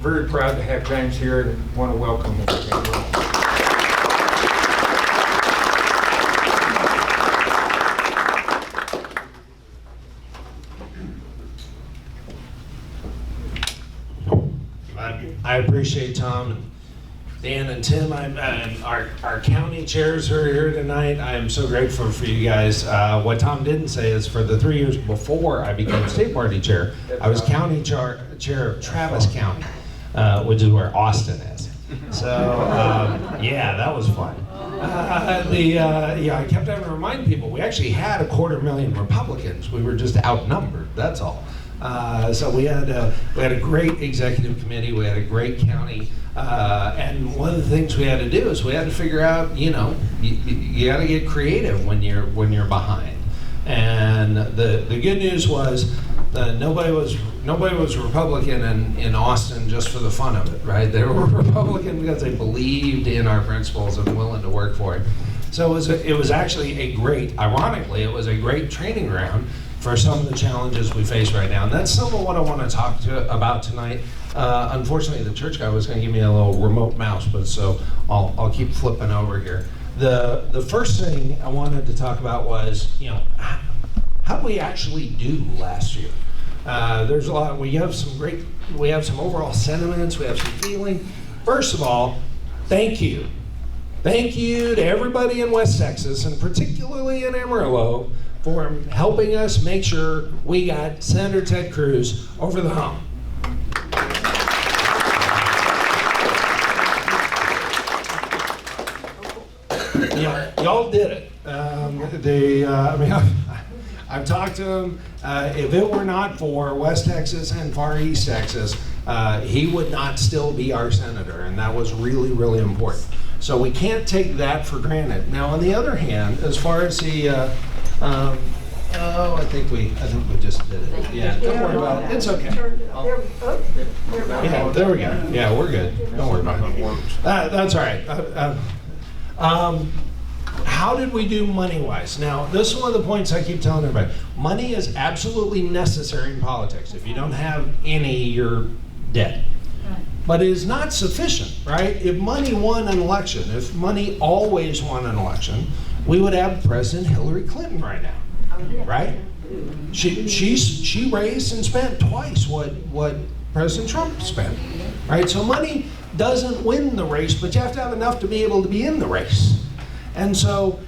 very proud to have James here and want to welcome him. I appreciate Tom and Dan and Tim, and our county chairs who are here tonight. I am so grateful for you guys. What Tom didn't say is for the 3 years before I became state party chair, I was county chair of Travis County, which is where Austin is. So yeah, that was fun. I kept having to remind people we actually had 250,000 Republicans. We were just outnumbered. That's all. So we had a great executive committee. We had a great county. And one of the things we had to do is we had to figure out, you got to get creative when you're behind. And the good news was nobody was Republican in Austin just for the fun of it, right? They were Republican because they believed in our principles and willing to work for it. So it was actually ironically, it was a great training ground for some of the challenges we face right now. And that's some of what I want to talk about tonight. Unfortunately, the church guy was going to give me a little remote mouse, but so I'll keep flipping over here. The first thing I wanted to talk about was, how did we actually do last year? There's a lot. We have some overall sentiments. We have some feeling. First of all, thank you. Thank you to everybody in West Texas, and particularly in Amarillo, for helping us make sure we got Senator Ted Cruz over the hump. Y'all did it. I've talked to him. If it were not for West Texas and Far East Texas, he would not still be our senator, and that was really, really important. So we can't take that for granted. Now, on the other hand, as far as the I think we just did it. Yeah, don't worry about it. It's okay. Yeah, there we go. Yeah, we're good. Don't worry about it. That's all right. How did we do money-wise? Now, this is one of the points I keep telling everybody. Money is absolutely necessary in politics. If you don't have any, you're dead. But it is not sufficient, right? If money won an election, if money always won an election, we would have President Hillary Clinton right now, right? She raised and spent twice what President Trump spent, right? So money doesn't win the race, but you have to have enough to be able to be in the race. And so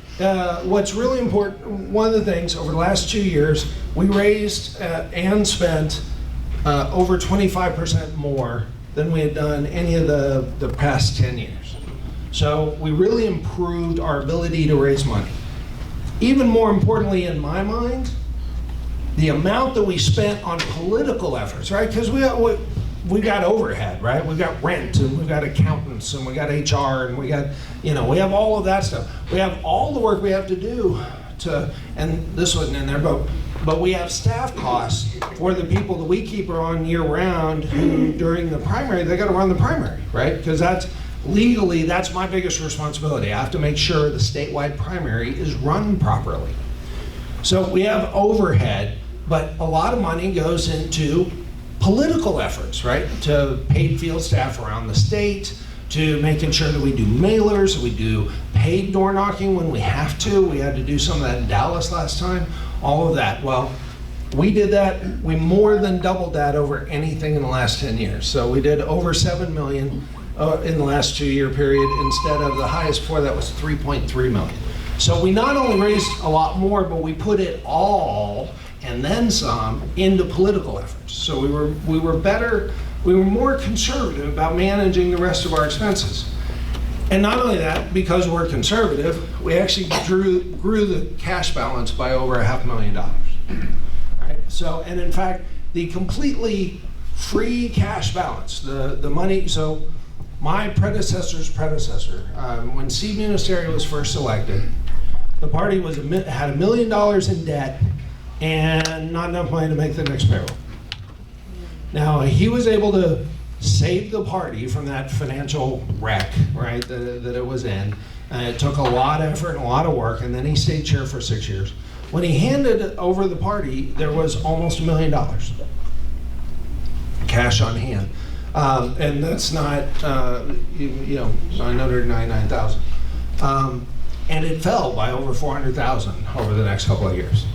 what's really important, one of the things over the last 2 years, we raised and spent over 25% more than we had done any of the past 10 years. So we really improved our ability to raise money. Even more importantly in my mind, the amount that we spent on political efforts, right? Because we got overhead, right? We've got rent, and we've got accountants, and we got HR, and we got, we have all of that stuff. We have all the work we have to do and this wasn't in there, but we have staff costs for the people that we keep on year round who during the primary, they got to run the primary, right? Because that's my biggest responsibility. I have to make sure the statewide primary is run properly. So we have overhead, but a lot of money goes into political efforts, right? To paid field staff around the state, to making sure that we do mailers, we do paid door knocking when we have to. We had to do some of that in Dallas last time, all of that. Well, we did that. We more than doubled that over anything in the last 10 years. So we did over 7 million in the last 2-year period instead of the highest before that was 3.3 million. So we not only raised a lot more, but we put it all and then some into political efforts. So we were better, we were more conservative about managing the rest of our expenses. And not only that, because we're conservative, we actually grew the cash balance by over $500,000. Right? So, and in fact, the completely free cash balance, the money, so my predecessor's predecessor, when Steve Ministeri was first elected, the party had $1 million in debt and not enough money to make the next payroll. Now, he was able to save the party from that financial wreck, right, that it was in. It took a lot of effort and a lot of work, and then he stayed chair for 6 years. When he handed over the party, there was almost $1 million cash on hand. And that's not, 999,000. And it fell by over 400,000 over the next couple of years.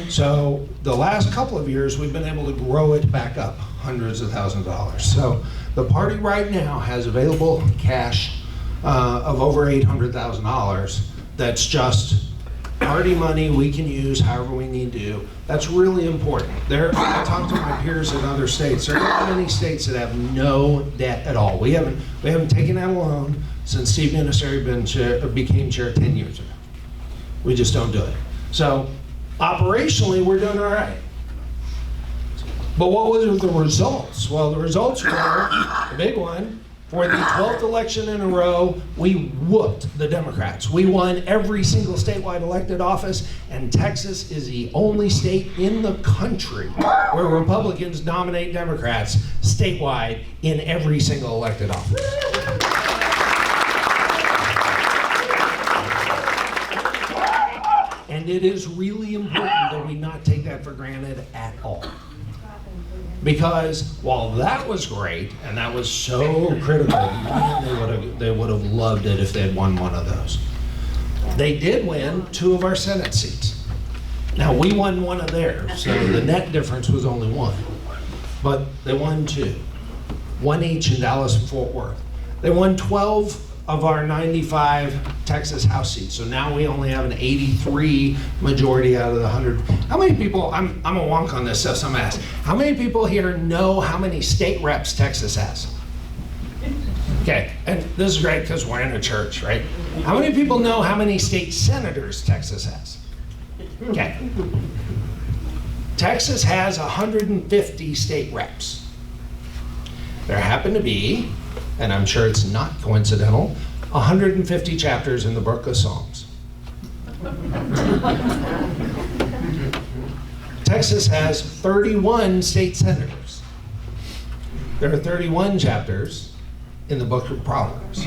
So the last couple of years, we've been able to grow it back up hundreds of thousands of dollars. So the party right now has available cash of over $800,000. That's just party money we can use however we need to. That's really important. I talked to my peers in other states. There are many states that have no debt at all. We haven't taken out a loan since Steve Ministeri became chair 10 years ago. We just don't do it. So operationally, we're doing all right. But what were the results? Well, the results were, the big one, for the 12th election in a row, we whooped the Democrats. We won every single statewide elected office, and Texas is the only state in the country where Republicans dominate Democrats statewide in every single elected office. And it is really important that we not take that for granted at all. Because while that was great, and that was so critical, man, they would have loved it if they had won one of those. They did win 2 of our Senate seats. Now, we won 1 of theirs, so the net difference was only 1. But they won 2. 1 each in Dallas and Fort Worth. They won 12 of our 95 Texas House seats. So now we only have an 83 majority out of the 100. How many people, I'm a wonk on this stuff, so I'm gonna ask, how many people here know how many state reps Texas has? Okay, and this is great because we're in a church, right? How many people know how many state senators Texas has? Okay. Texas has 150 state reps. There happen to be, and I'm sure it's not coincidental, 150 chapters in the Book of Psalms. Texas has 31 state senators. There are 31 chapters in the Book of Proverbs.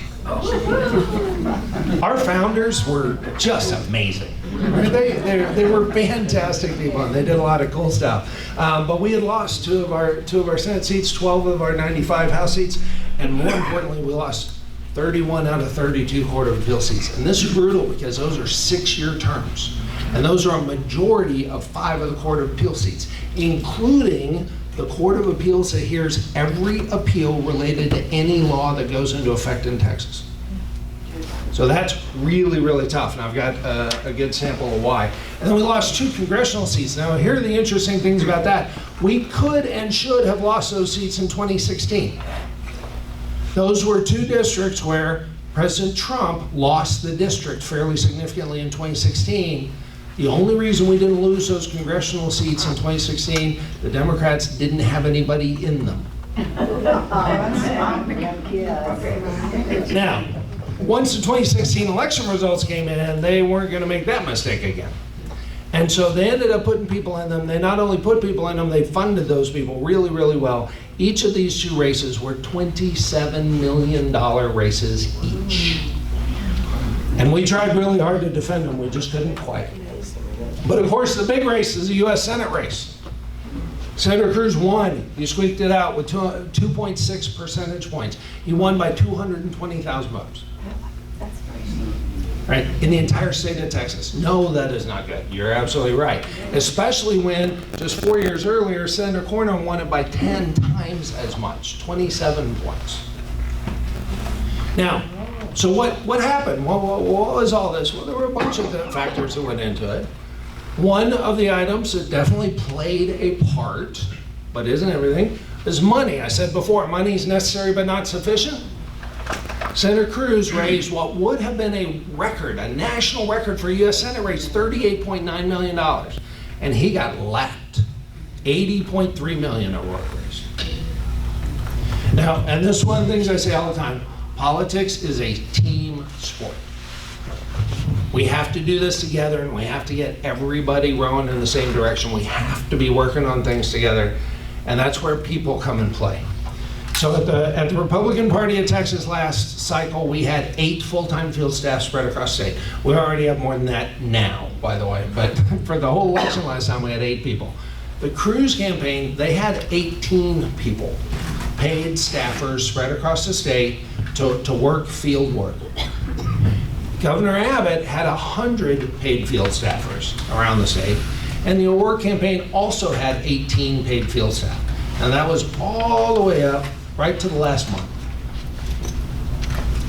Our founders were just amazing. They were fantastic people, and they did a lot of cool stuff. But we had lost two of our Senate seats, 12 of our 95 House seats, and more importantly, we lost 31 out of 32 Court of Appeal seats. And this is brutal because those are 6-year terms. And those are a majority of 5 of the Court of Appeal seats, including the Court of Appeals that hears every appeal related to any law that goes into effect in Texas. So that's really, really tough, and I've got a good sample of why. And then we lost 2 congressional seats. Now, here are the interesting things about that. We could and should have lost those seats in 2016. Those were 2 districts where President Trump lost the district fairly significantly in 2016. The only reason we didn't lose those congressional seats in 2016, the Democrats didn't have anybody in them. Now, once the 2016 election results came in, they weren't going to make that mistake again. And so they ended up putting people in them. They not only put people in them, they funded those people really, really well. Each of these 2 races were $27 million races each. And we tried really hard to defend them, we just couldn't quite. But of course, the big race is the US Senate race. Senator Cruz won. He squeaked it out with 2.6 percentage points. He won by 220,000 votes. Right, in the entire state of Texas. No, that is not good. You're absolutely right. Especially when just 4 years earlier, Senator Cornyn won it by 10 times as much, 27 points. Now, so what happened? What was all this? Well, there were a bunch of factors that went into it. One of the items that definitely played a part, but isn't everything, is money. I said before, money is necessary but not sufficient. Senator Cruz raised what would have been a record, a national record for a U.S. Senate race, $38.9 million. And he got lapped. $80.3 million of what raised. Now, and this is one of the things I say all the time, politics is a team sport. We have to do this together, and we have to get everybody rowing in the same direction. We have to be working on things together, and that's where people come and play. So at the Republican Party of Texas last cycle, we had 8 full-time field staff spread across the state. We already have more than that now, by the way, but for the whole election last time, we had 8 people. The Cruz campaign, they had 18 people. paid staffers spread across the state to work field work. Governor Abbott had 100 paid field staffers around the state, and the O'Rourke campaign also had 18 paid field staff. And that was all the way up right to the last month.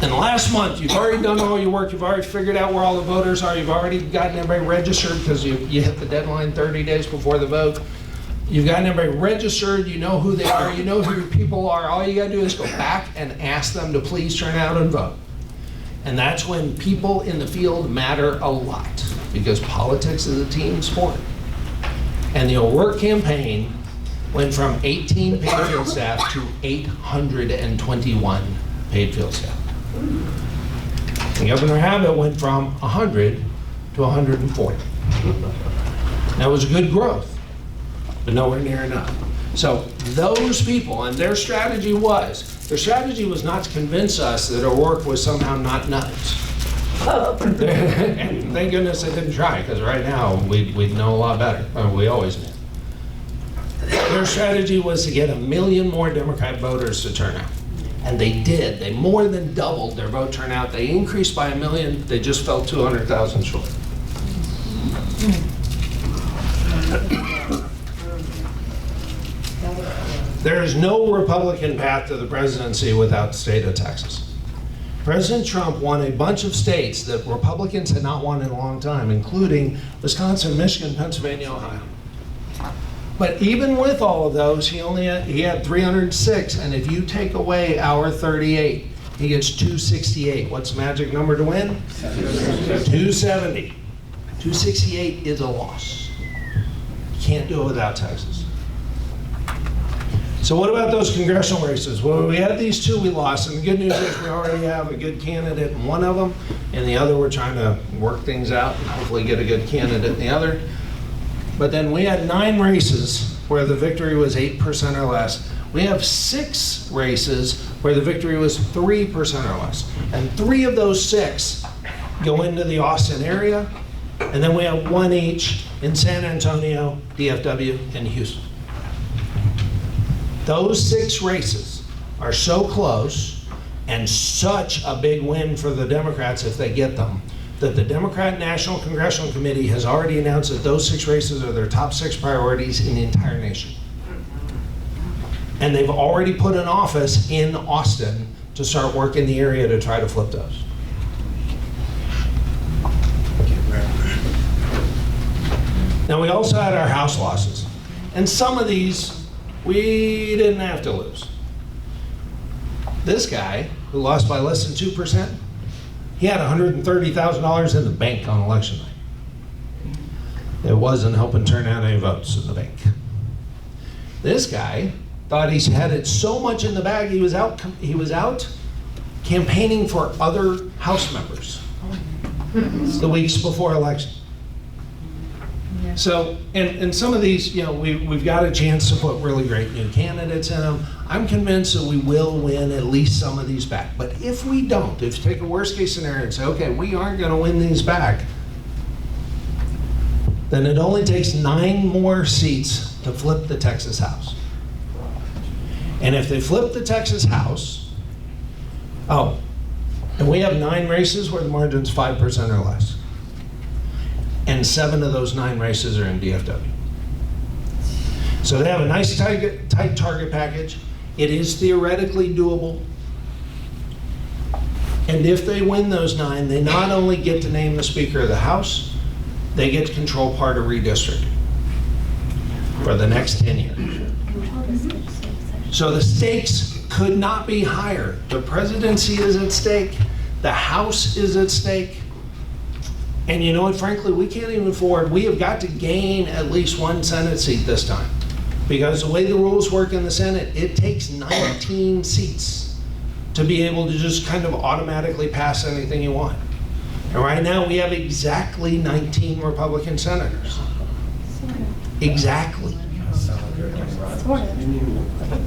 And last month, you've already done all your work, you've already figured out where all the voters are, you've already gotten everybody registered because you hit the deadline 30 days before the vote. You've gotten everybody registered, you know who they are, you know who your people are. All you gotta do is go back and ask them to please turn out and vote. And that's when people in the field matter a lot, because politics is a team sport. And the O'Rourke campaign went from 18 paid field staff to 821 paid field staff. And Governor Abbott went from 100 to 140. That was good growth, but nowhere near enough. So those people, and their strategy was not to convince us that O'Rourke was somehow not nuts. And thank goodness they didn't try, because right now we'd know a lot better. We always knew. Their strategy was to get 1 million more Democrat voters to turn out. And they did. They more than doubled their vote turnout. They increased by 1 million. They just fell 200,000 short. There is no Republican path to the presidency without the state of Texas. President Trump won a bunch of states that Republicans had not won in a long time, including Wisconsin, Michigan, Pennsylvania, Ohio. But even with all of those, he had 306, and if you take away our 38, he gets 268. What's the magic number to win? 270. 268 is a loss. You can't do it without Texas. So what about those congressional races? Well, we had these two we lost, and the good news is we already have a good candidate in one of them, and the other we're trying to work things out and hopefully get a good candidate in the other. But then we had 9 races where the victory was 8% or less. We have 6 races where the victory was 3% or less. And 3 of those 6 go into the Austin area, and then we have 1 each in San Antonio, DFW, and Houston. Those 6 races are so close and such a big win for the Democrats if they get them, that the Democrat National Congressional Committee has already announced that those 6 races are their top 6 priorities in the entire nation. And they've already put an office in Austin to start working the area to try to flip those. Now, we also had our House losses. And some of these we didn't have to lose. This guy, who lost by less than 2%, he had $130,000 in the bank on election night. It wasn't helping turn out any votes in the bank. This guy thought he had it so much in the bag, he was out campaigning for other House members the weeks before election. So, and some of these, you know, we've got a chance to put really great new candidates in them. I'm convinced that we will win at least some of these back. But if we don't, if you take a worst case scenario and say, okay, we aren't going to win these back, then it only takes 9 more seats to flip the Texas House. And if they flip the Texas House, and we have 9 races where the margin's 5% or less. And 7 of those 9 races are in DFW. So they have a nice tight target package. It is theoretically doable. And if they win those 9, they not only get to name the Speaker of the House, they get to control part of redistricting for the next 10 years. So the stakes could not be higher. The presidency is at stake. The House is at stake. And you know what, frankly, we can't even afford, we have got to gain at least 1 Senate seat this time. Because the way the rules work in the Senate, it takes 19 seats to be able to just kind of automatically pass anything you want. And right now we have exactly 19 Republican senators. Exactly.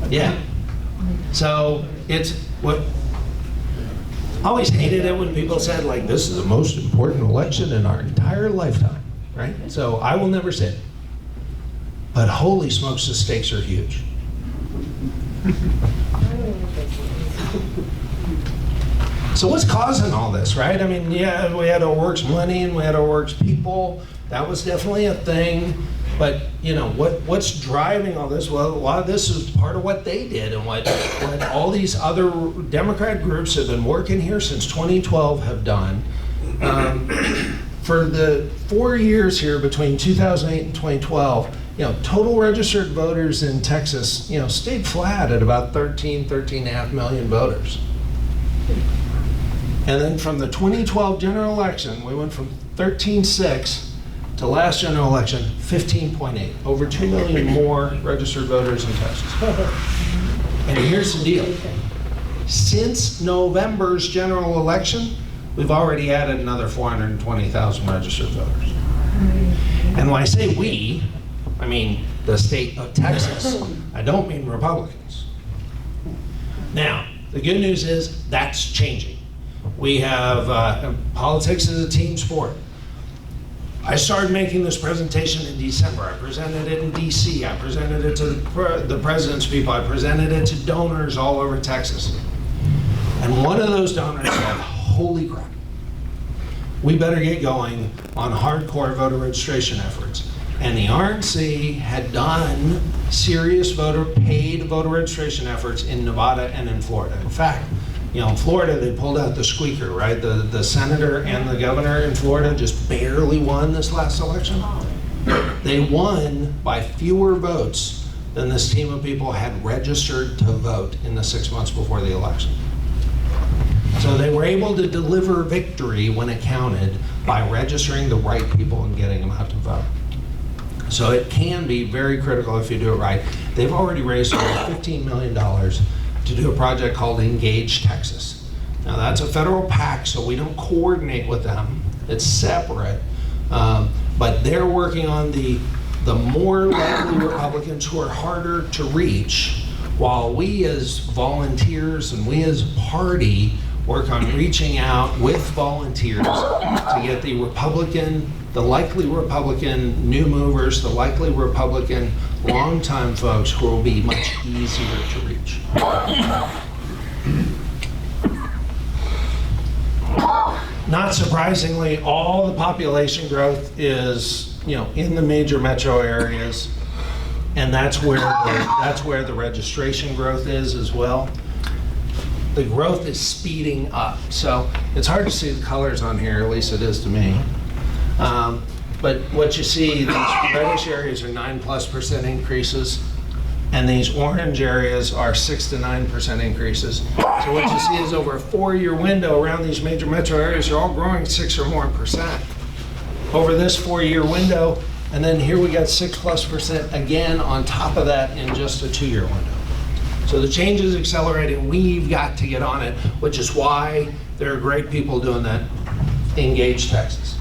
Yeah. So it's what, I always hated it when people said, like, this is the most important election in our entire lifetime, right? So I will never say it. But holy smokes, the stakes are huge. So what's causing all this, right? I mean, yeah, we had our works money and we had our works people. That was definitely a thing. But you know, what's driving all this? Well, a lot of this is part of what they did and what all these other Democrat groups have been working here since 2012 have done. For the 4 years here between 2008 and 2012, you know, total registered voters in Texas, you know, stayed flat at about 13.5 million voters. And then from the 2012 general election, we went from 13.6 to last general election, 15.8. Over 2 million more registered voters in Texas. And here's the deal. Since November's general election, we've already added another 420,000 registered voters. And when I say we, I mean the state of Texas. I don't mean Republicans. Now, the good news is that's changing. We have, politics is a team sport. I started making this presentation in December. I presented it in DC. I presented it to the president's people. I presented it to donors all over Texas. And one of those donors said, holy crap, we better get going on hardcore voter registration efforts. And the RNC had done serious paid voter registration efforts in Nevada and in Florida. In fact, you know, in Florida, they pulled out the squeaker, right? The senator and the governor in Florida just barely won this last election. They won by fewer votes than this team of people had registered to vote in the 6 months before the election. So they were able to deliver victory when it counted by registering the right people and getting them out to vote. So it can be very critical if you do it right. They've already raised over $15 million to do a project called Engage Texas. Now that's a federal PAC, so we don't coordinate with them. It's separate, but they're working on the more likely Republicans who are harder to reach, while we as volunteers and we as a party work on reaching out with volunteers to get the likely Republican new movers, the likely Republican longtime folks who will be much easier to reach. Not surprisingly, all the population growth is, you know, in the major metro areas, and that's where the registration growth is as well. The growth is speeding up, so it's hard to see the colors on here, at least it is to me. But what you see, these reddish areas are 9+% increases, and these orange areas are 6 to 9% increases. So what you see is over a 4-year window around these major metro areas are all growing 6 or more percent over this 4-year window, and then here we got 6+% again on top of that in just a 2-year window. So the change is accelerating. We've got to get on it, which is why there are great people doing that. Engage Texas.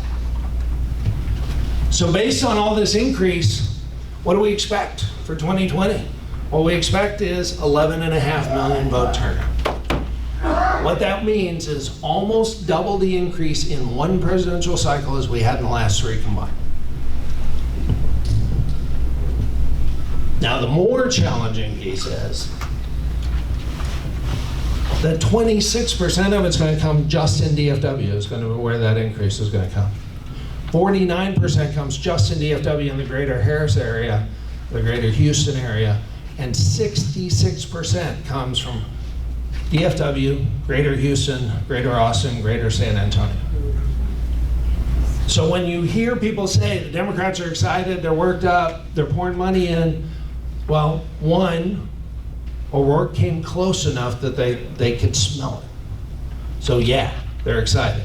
So based on all this increase, what do we expect for 2020? What we expect is 11.5 million vote turnout. What that means is almost double the increase in one presidential cycle as we had in the last 3 combined. Now the more challenging piece is that 26% of it's going to come just in DFW is going to be where that increase is going to come. 49% comes just in DFW in the greater Harris area, the greater Houston area, and 66% comes from DFW, greater Houston, greater Austin, greater San Antonio. So when you hear people say the Democrats are excited, they're worked up, they're pouring money in, well, one, O'Rourke came close enough that they could smell it. So yeah, they're excited.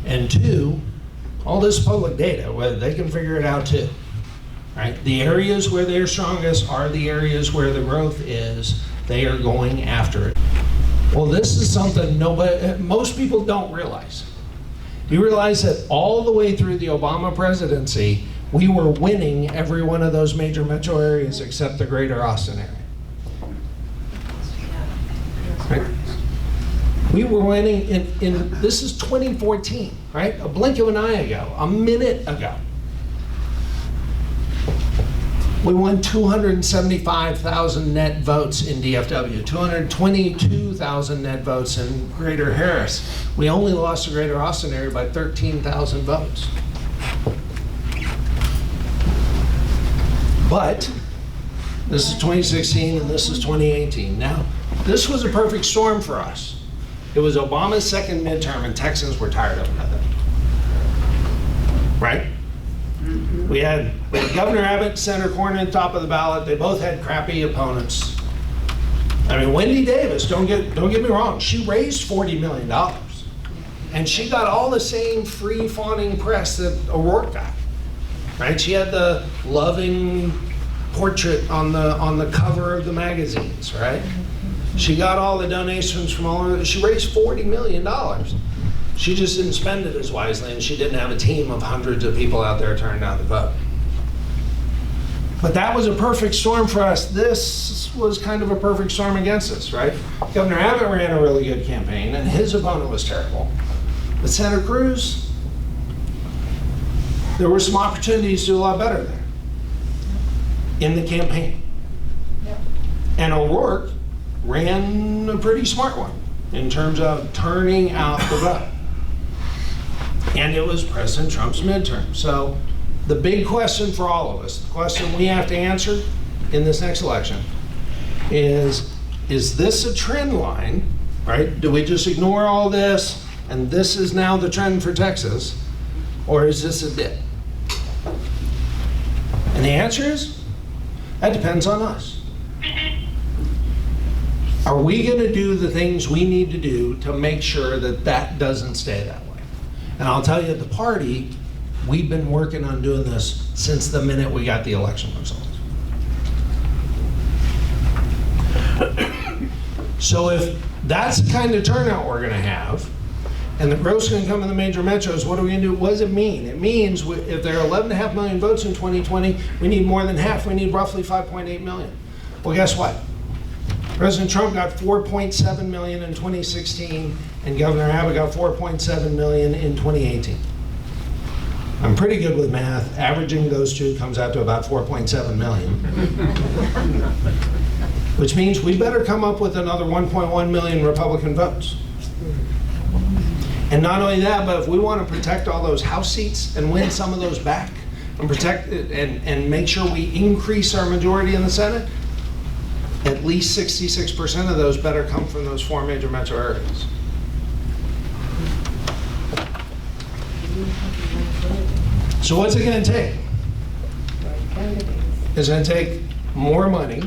And 2, all this public data, whether they can figure it out too, right? The areas where they're strongest are the areas where the growth is. They are going after it. Well, this is something most people don't realize. You realize that all the way through the Obama presidency, we were winning every one of those major metro areas except the greater Austin area. Right? We were winning in this is 2014, right? A blink of an eye ago, a minute ago. We won 275,000 net votes in DFW, 222,000 net votes in Greater Harris. We only lost the Greater Austin area by 13,000 votes. But this is 2016 and this is 2018. Now, this was a perfect storm for us. It was Obama's second midterm and Texans were tired of nothing. Right? We had Governor Abbott, Senator Cornyn, top of the ballot. They both had crappy opponents. I mean, Wendy Davis, don't get me wrong, she raised $40 million. And she got all the same free fawning press that O'Rourke got. Right? She had the loving portrait on the cover of the magazines, right? She got all the donations from all over. She raised $40 million. She just didn't spend it as wisely, and she didn't have a team of hundreds of people out there turning down the vote. But that was a perfect storm for us. This was kind of a perfect storm against us, right? Governor Abbott ran a really good campaign, and his opponent was terrible. But Senator Cruz, there were some opportunities to do a lot better there in the campaign. And O'Rourke ran a pretty smart one in terms of turning out the vote. And it was President Trump's midterm. So the big question for all of us, the question we have to answer in this next election is this a trend line, right? Do we just ignore all this and this is now the trend for Texas, or is this a dip? And the answer is, that depends on us. Are we going to do the things we need to do to make sure that that doesn't stay that way? And I'll tell you, at the party, we've been working on doing this since the minute we got the election results. So if that's the kind of turnout we're going to have, and the growth's going to come in the major metros, what are we going to do? What does it mean? It means if there are 11.5 million votes in 2020, we need more than half. We need roughly 5.8 million. Well, guess what? President Trump got 4.7 million in 2016, and Governor Abbott got 4.7 million in 2018. I'm pretty good with math. Averaging those two comes out to about 4.7 million. Which means we better come up with another 1.1 million Republican votes. And not only that, but if we want to protect all those House seats and win some of those back, and protect it and make sure we increase our majority in the Senate, at least 66% of those better come from those 4 major metro areas. So what's it going to take? It's going to take more money.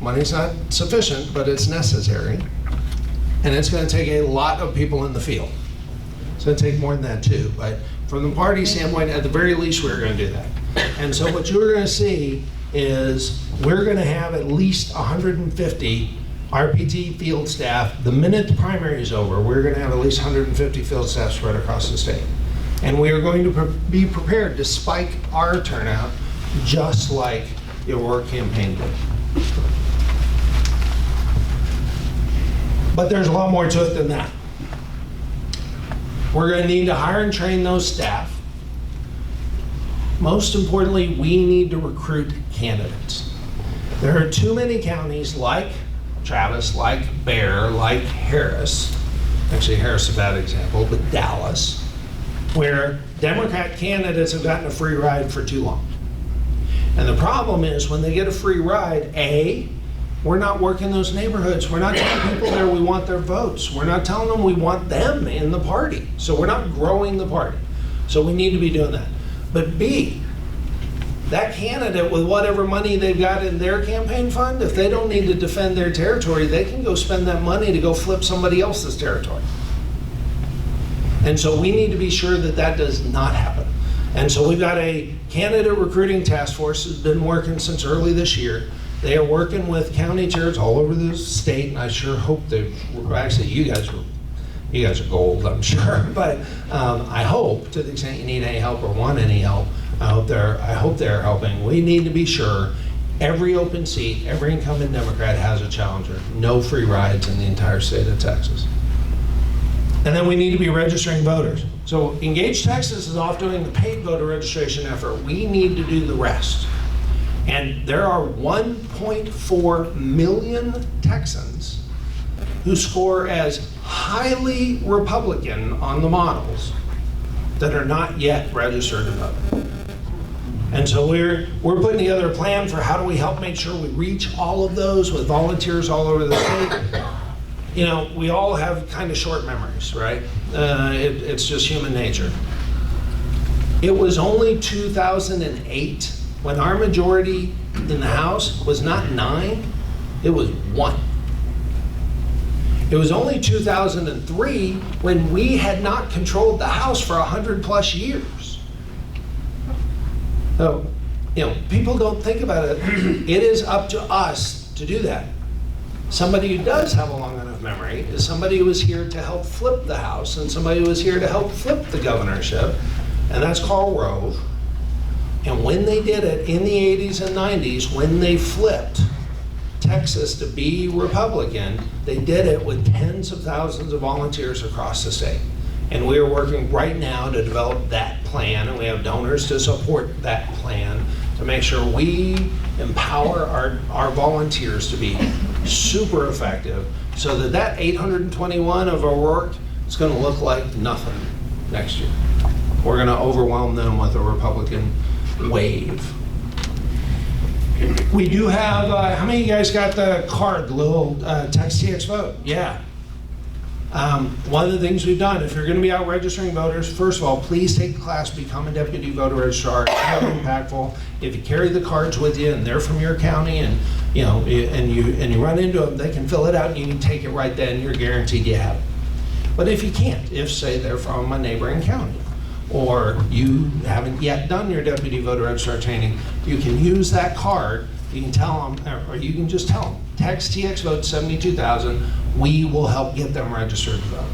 Money's not sufficient, but it's necessary. And it's going to take a lot of people in the field. It's going to take more than that too. But from the party standpoint, at the very least, we're going to do that. And so what you're going to see is we're going to have at least 150 RPT field staff. The minute the primary is over, we're going to have at least 150 field staff spread across the state. And we are going to be prepared to spike our turnout just like the O'Rourke campaign did. But there's a lot more to it than that. We're going to need to hire and train those staff. Most importantly, we need to recruit candidates. There are too many counties like Travis, like Bear, like Harris. Actually, Harris is a bad example, but Dallas, where Democrat candidates have gotten a free ride for too long. And the problem is when they get a free ride, A, we're not working those neighborhoods. We're not telling people there we want their votes. We're not telling them we want them in the party. So we're not growing the party. So we need to be doing that. But B, that candidate with whatever money they've got in their campaign fund, if they don't need to defend their territory, they can go spend that money to go flip somebody else's territory. And so we need to be sure that that does not happen. And so we've got a candidate recruiting task force that's been working since early this year. They are working with county chairs all over the state, and I sure hope actually you guys are gold, I'm sure. But I hope, to the extent you need any help or want any help, I hope they're helping. We need to be sure every open seat, every incumbent Democrat has a challenger. No free rides in the entire state of Texas. And then we need to be registering voters. So Engage Texas is off doing the paid voter registration effort. We need to do the rest. And there are 1.4 million Texans who score as highly Republican on the models that are not yet registered to vote. And so we're putting together a plan for how do we help make sure we reach all of those with volunteers all over the state. You know, we all have kind of short memories, right? It's just human nature. It was only 2008 when our majority in the House was not 9, it was 1. It was only 2003 when we had not controlled the House for 100+ years. So, you know, people don't think about it. It is up to us to do that. Somebody who does have a long enough memory is somebody who was here to help flip the House and somebody who was here to help flip the governorship, and that's Karl Rove. And when they did it in the 80s and 90s, when they flipped Texas to be Republican, they did it with tens of thousands of volunteers across the state. And we are working right now to develop that plan, and we have donors to support that plan to make sure we empower our volunteers to be super effective so that that 821 of O'Rourke is going to look like nothing next year. We're going to overwhelm them with a Republican wave. We do have, how many of you guys got the card, the little text TX vote? Yeah. One of the things we've done, if you're going to be out registering voters, first of all, please take the class, become a deputy voter registrar. It's very impactful. If you carry the cards with you and they're from your county, and you know, and you run into them, they can fill it out and you can take it right then. You're guaranteed you have it. But if you can't, if say they're from a neighboring county, or you haven't yet done your deputy voter registrar training, you can use that card. You can tell them, or you can just tell them, text TX vote 72,000. We will help get them registered to vote.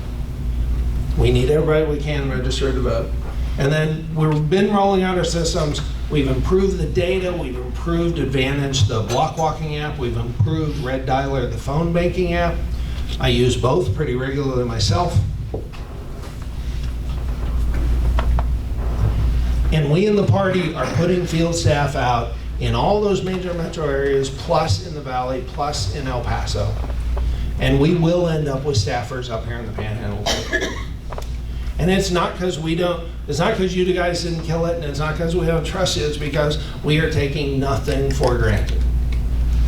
We need everybody we can registered to vote. And then we've been rolling out our systems. We've improved the data. We've improved Advantage, the block walking app. We've improved Red Dialer, the phone banking app. I use both pretty regularly myself. And we in the party are putting field staff out in all those major metro areas, plus in the Valley, plus in El Paso. And we will end up with staffers up here in the Panhandle. And it's not because it's not because you guys didn't kill it, and it's not because we don't trust you, it's because we are taking nothing for granted.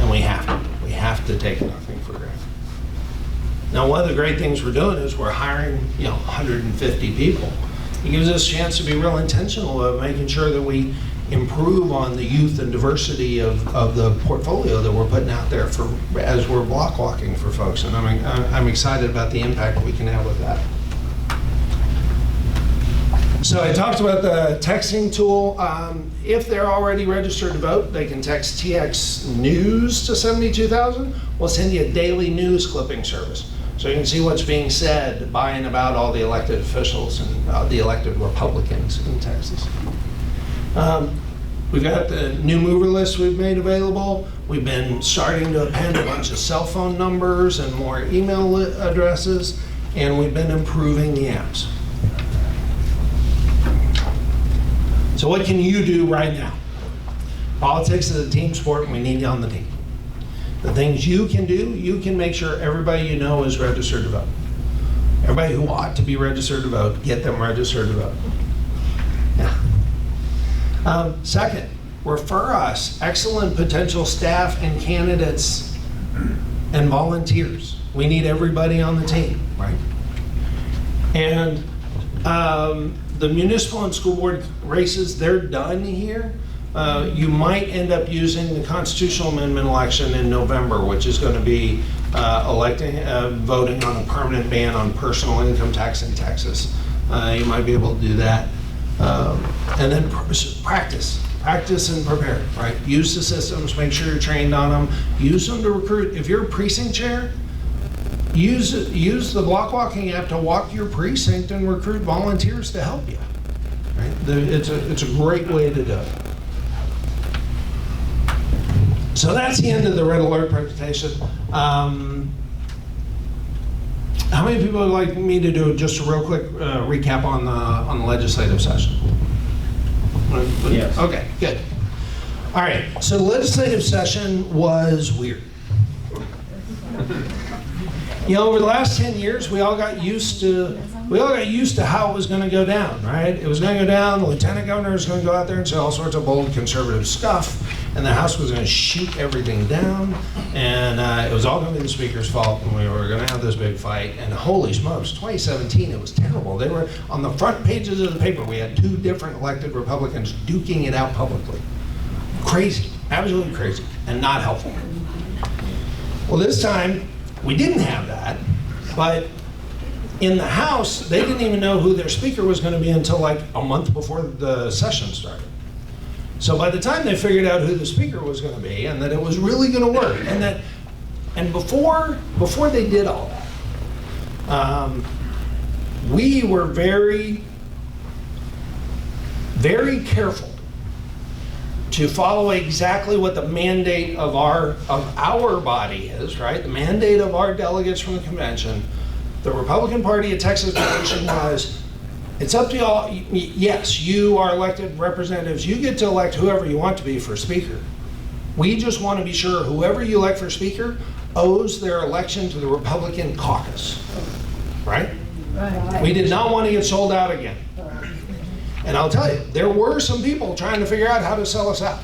And we have to take nothing for granted. Now, one of the great things we're doing is we're hiring, 150 people. It gives us a chance to be real intentional of making sure that we improve on the youth and diversity of the portfolio that we're putting out there as we're block walking for folks. And I'm excited about the impact we can have with that. So I talked about the texting tool. If they're already registered to vote, they can text TX News to 72,000. We'll send you a daily news clipping service. So you can see what's being said by and about all the elected officials and the elected Republicans in Texas. We've got the new mover list we've made available. We've been starting to append a bunch of cell phone numbers and more email addresses, and we've been improving the apps. So what can you do right now? Politics is a team sport, and we need you on the team. The things you can do, you can make sure everybody you know is registered to vote. Everybody who ought to be registered to vote, get them registered to vote. Yeah. Second, refer us excellent potential staff and candidates and volunteers. We need everybody on the team, right? And the municipal and school board races, they're done here. You might end up using the constitutional amendment election in November, which is going to be voting on a permanent ban on personal income tax in Texas. You might be able to do that. And then practice and prepare, right? Use the systems, make sure you're trained on them. Use them to recruit. If you're a precinct chair, use the block walking app to walk your precinct and recruit volunteers to help you, right? It's a great way to do it. So that's the end of the Red Alert presentation. How many people would like me to do just a real quick recap on the legislative session? Yes. Okay, good. All right, so the legislative session was weird. You know, over the last 10 years, we all got used to how it was going to go down, right? It was going to go down, the lieutenant governor was going to go out there and say all sorts of bold conservative stuff, and the House was going to shoot everything down, and it was all going to be the Speaker's fault, and we were going to have this big fight, and holy smokes, 2017, it was terrible. They were on the front pages of the paper. We had 2 different elected Republicans duking it out publicly. Crazy, absolutely crazy, and not helpful. Well, this time, we didn't have that, but in the House, they didn't even know who their speaker was going to be until like a month before the session started. So by the time they figured out who the speaker was going to be and that it was really going to work, and before they did all that, we were very, very careful to follow exactly what the mandate of our body is, right? The mandate of our delegates from the convention. The Republican Party of Texas position was, it's up to y'all. Yes, you are elected representatives. You get to elect whoever you want to be for speaker. We just want to be sure whoever you elect for speaker owes their election to the Republican caucus, right? We did not want to get sold out again. And I'll tell you, there were some people trying to figure out how to sell us out.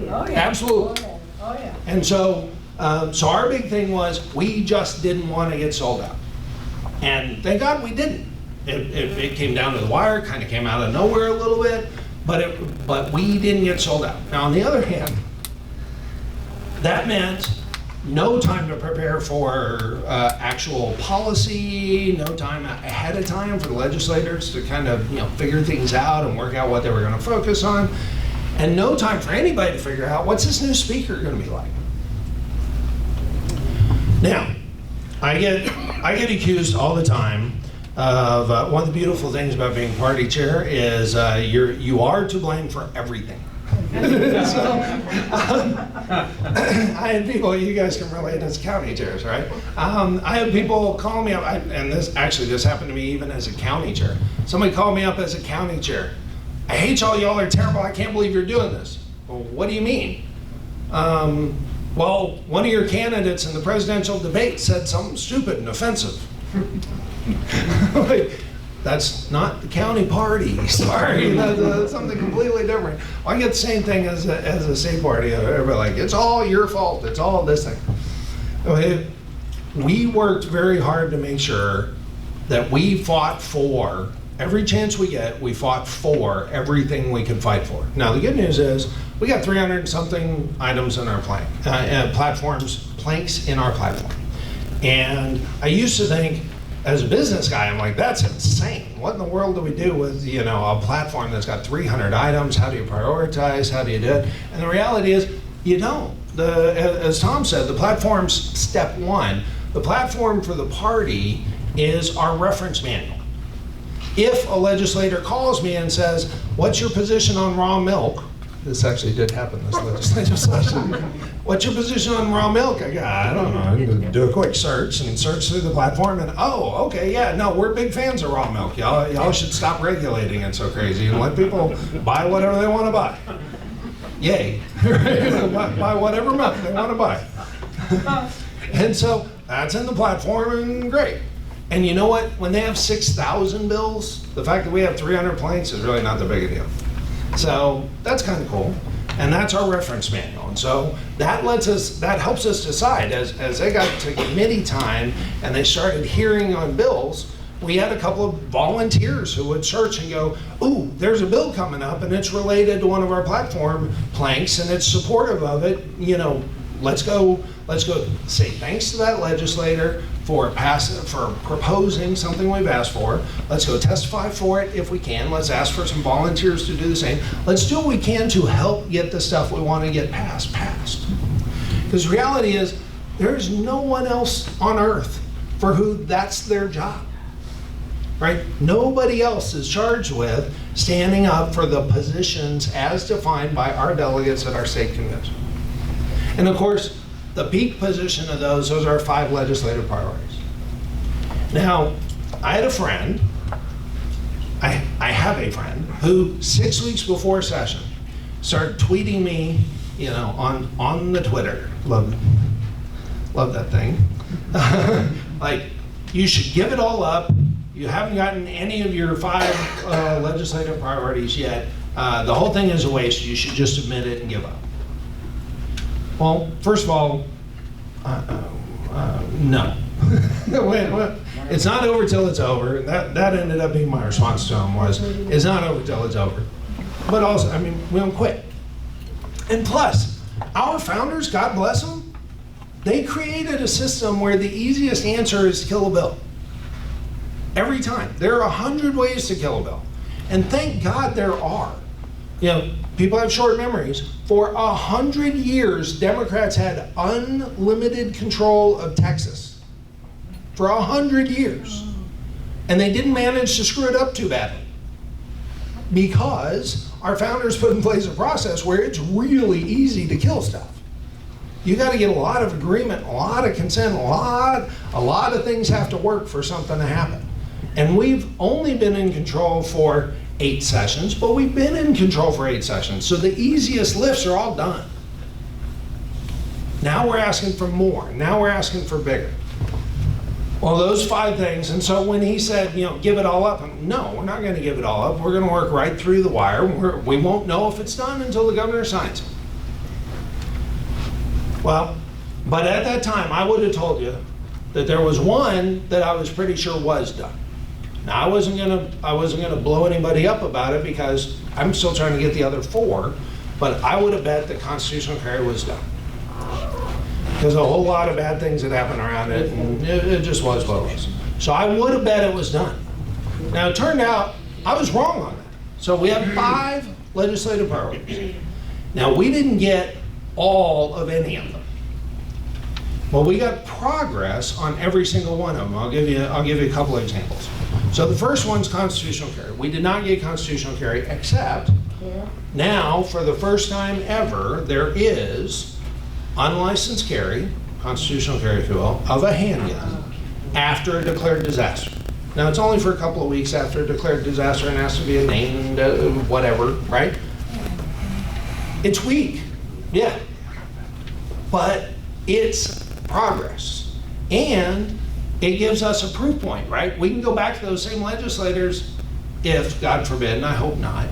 Oh, yeah. Absolutely. Oh, yeah. And so our big thing was we just didn't want to get sold out. And thank God we didn't. It came down to the wire, kind of came out of nowhere a little bit, but we didn't get sold out. Now, on the other hand, that meant no time to prepare for actual policy, no time ahead of time for the legislators to kind of figure things out and work out what they were going to focus on, and no time for anybody to figure out what's this new speaker going to be like. Now, I get accused all the time of one of the beautiful things about being party chair is you are to blame for everything. So, I had people, you guys can relate as county chairs, right? I had people call me up, and this happened to me even as a county chair. Somebody called me up as a county chair. I hate y'all are terrible, I can't believe you're doing this. Well, what do you mean? Well, one of your candidates in the presidential debate said something stupid and offensive. Like, that's not the county party, sorry, that's something completely different. I get the same thing as a state party. Everybody like, it's all your fault, it's all this thing. We worked very hard to make sure that we fought for, every chance we get, we fought for everything we could fight for. Now the good news is, we got 300 and something items in our planks in our platform. And I used to think, as a business guy, I'm like, that's insane. What in the world do we do with a platform that's got 300 items? How do you prioritize? How do you do it? And the reality is, you don't. As Tom said, the platform's step one. The platform for the party is our reference manual. If a legislator calls me and says, what's your position on raw milk? This actually did happen this legislative session. What's your position on raw milk? I don't know. Do a quick search and search through the platform and okay, yeah, no, we're big fans of raw milk. Y'all should stop regulating it so crazy and let people buy whatever they want to buy. Yay. Buy whatever milk they want to buy. And so that's in the platform and great. And you know what? When they have 6,000 bills, the fact that we have 300 planks is really not that big a deal. So that's kind of cool. And that's our reference manual. And so that helps us decide as they got to committee time and they started hearing on bills, we had a couple of volunteers who would search and go, ooh, there's a bill coming up and it's related to one of our platform planks and it's supportive of it. Let's go say thanks to that legislator for proposing something we've asked for. Let's go testify for it if we can. Let's ask for some volunteers to do the same. Let's do what we can to help get the stuff we want to get passed. Because the reality is, there's no one else on earth for who that's their job, right? Nobody else is charged with standing up for the positions as defined by our delegates at our state convention. And of course, the peak position of those are our 5 legislative priorities. Now, I have a friend who 6 weeks before session started tweeting me you know, on the Twitter. Love that thing. Like, you should give it all up. You haven't gotten any of your 5 legislative priorities yet. The whole thing is a waste. You should just admit it and give up. Well, first of all, no. It's not over till it's over. That ended up being my response to him was, it's not over till it's over. But also, I mean, we don't quit. And plus, our founders, God bless them, they created a system where the easiest answer is to kill a bill. Every time. There are 100 ways to kill a bill. And thank God there are. You know, people have short memories. For 100 years, Democrats had unlimited control of Texas. For 100 years. And they didn't manage to screw it up too badly. Because our founders put in place a process where it's really easy to kill stuff. You got to get a lot of agreement, a lot of consent, a lot of things have to work for something to happen. And we've only been in control for 8 sessions, but we've been in control for 8 sessions. So the easiest lifts are all done. Now we're asking for more. Now we're asking for bigger. Well, those 5 things. And so when he said, you know, give it all up, no, we're not going to give it all up. We're going to work right through the wire. We won't know if it's done until the governor signs it. Well, but at that time, I would have told you that there was one that I was pretty sure was done. Now, I wasn't gonna blow anybody up about it because I'm still trying to get the other 4, but I would have bet that constitutional carry was done. Because a whole lot of bad things had happened around it, and it just was what it was. So I would have bet it was done. Now, it turned out I was wrong on that. So we have 5 legislative priorities. Now, we didn't get all of any of them. Well, we got progress on every single one of them. I'll give you a couple of examples. So the first one's constitutional carry. We did not get constitutional carry, except now, for the first time ever, there is unlicensed carry, constitutional carry if you will, of a handgun after a declared disaster. Now, it's only for a couple of weeks after a declared disaster and has to be a named whatever, right? It's weak, yeah. But it's progress. And it gives us a proof point, right? We can go back to those same legislators if, God forbid, and I hope not,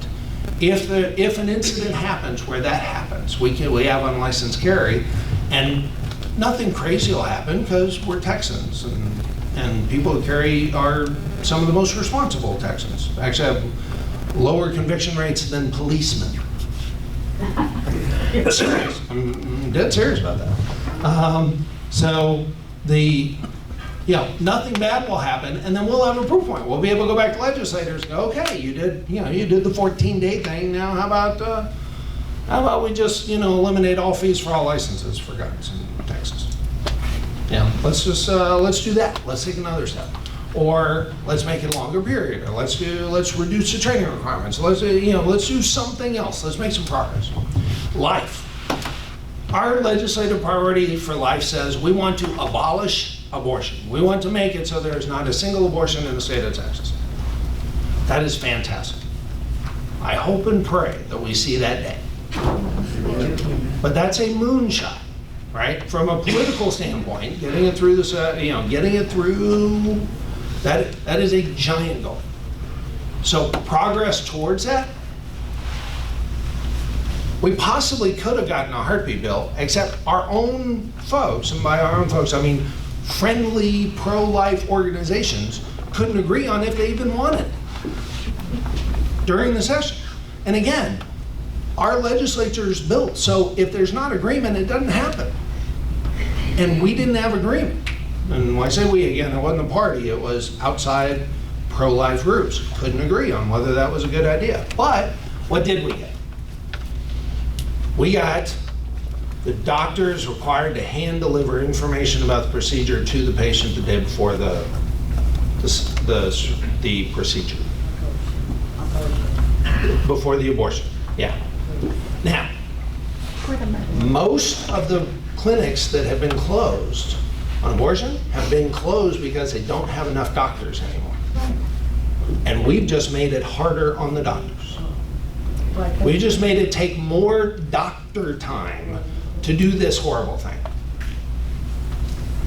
if an incident happens where that happens, we have unlicensed carry, and nothing crazy will happen because we're Texans, and people who carry are some of the most responsible Texans. Actually have lower conviction rates than policemen. Serious. I'm dead serious about that. So nothing bad will happen, and then we'll have a proof point. We'll be able to go back to legislators and go, okay, you did the 14-day thing. Now how about we just eliminate all fees for all licenses for guns in Texas? Yeah, let's do that. Let's take another step, or let's make it a longer period, or let's reduce the training requirements. Let's do something else. Let's make some progress. Life. Our legislative priority for life says we want to abolish abortion. We want to make it so there is not a single abortion in the state of Texas. That is fantastic. I hope and pray that we see that day. But that's a moonshot, right? From a political standpoint, getting it through this, that is a giant goal. So progress towards that, we possibly could have gotten a heartbeat bill, except our own folks, and by our own folks, I mean friendly pro-life organizations, couldn't agree on if they even wanted during the session. And again, our legislature is built, so if there's not agreement, it doesn't happen. And we didn't have agreement. And when I say we, again, it wasn't the party, it was outside pro-life groups. Couldn't agree on whether that was a good idea. But what did we get? We got the doctors required to hand deliver information about the procedure to the patient the day before the procedure. Before the abortion, yeah. Now, most of the clinics that have been closed on abortion have been closed because they don't have enough doctors anymore. And we've just made it harder on the doctors. We just made it take more doctor time to do this horrible thing.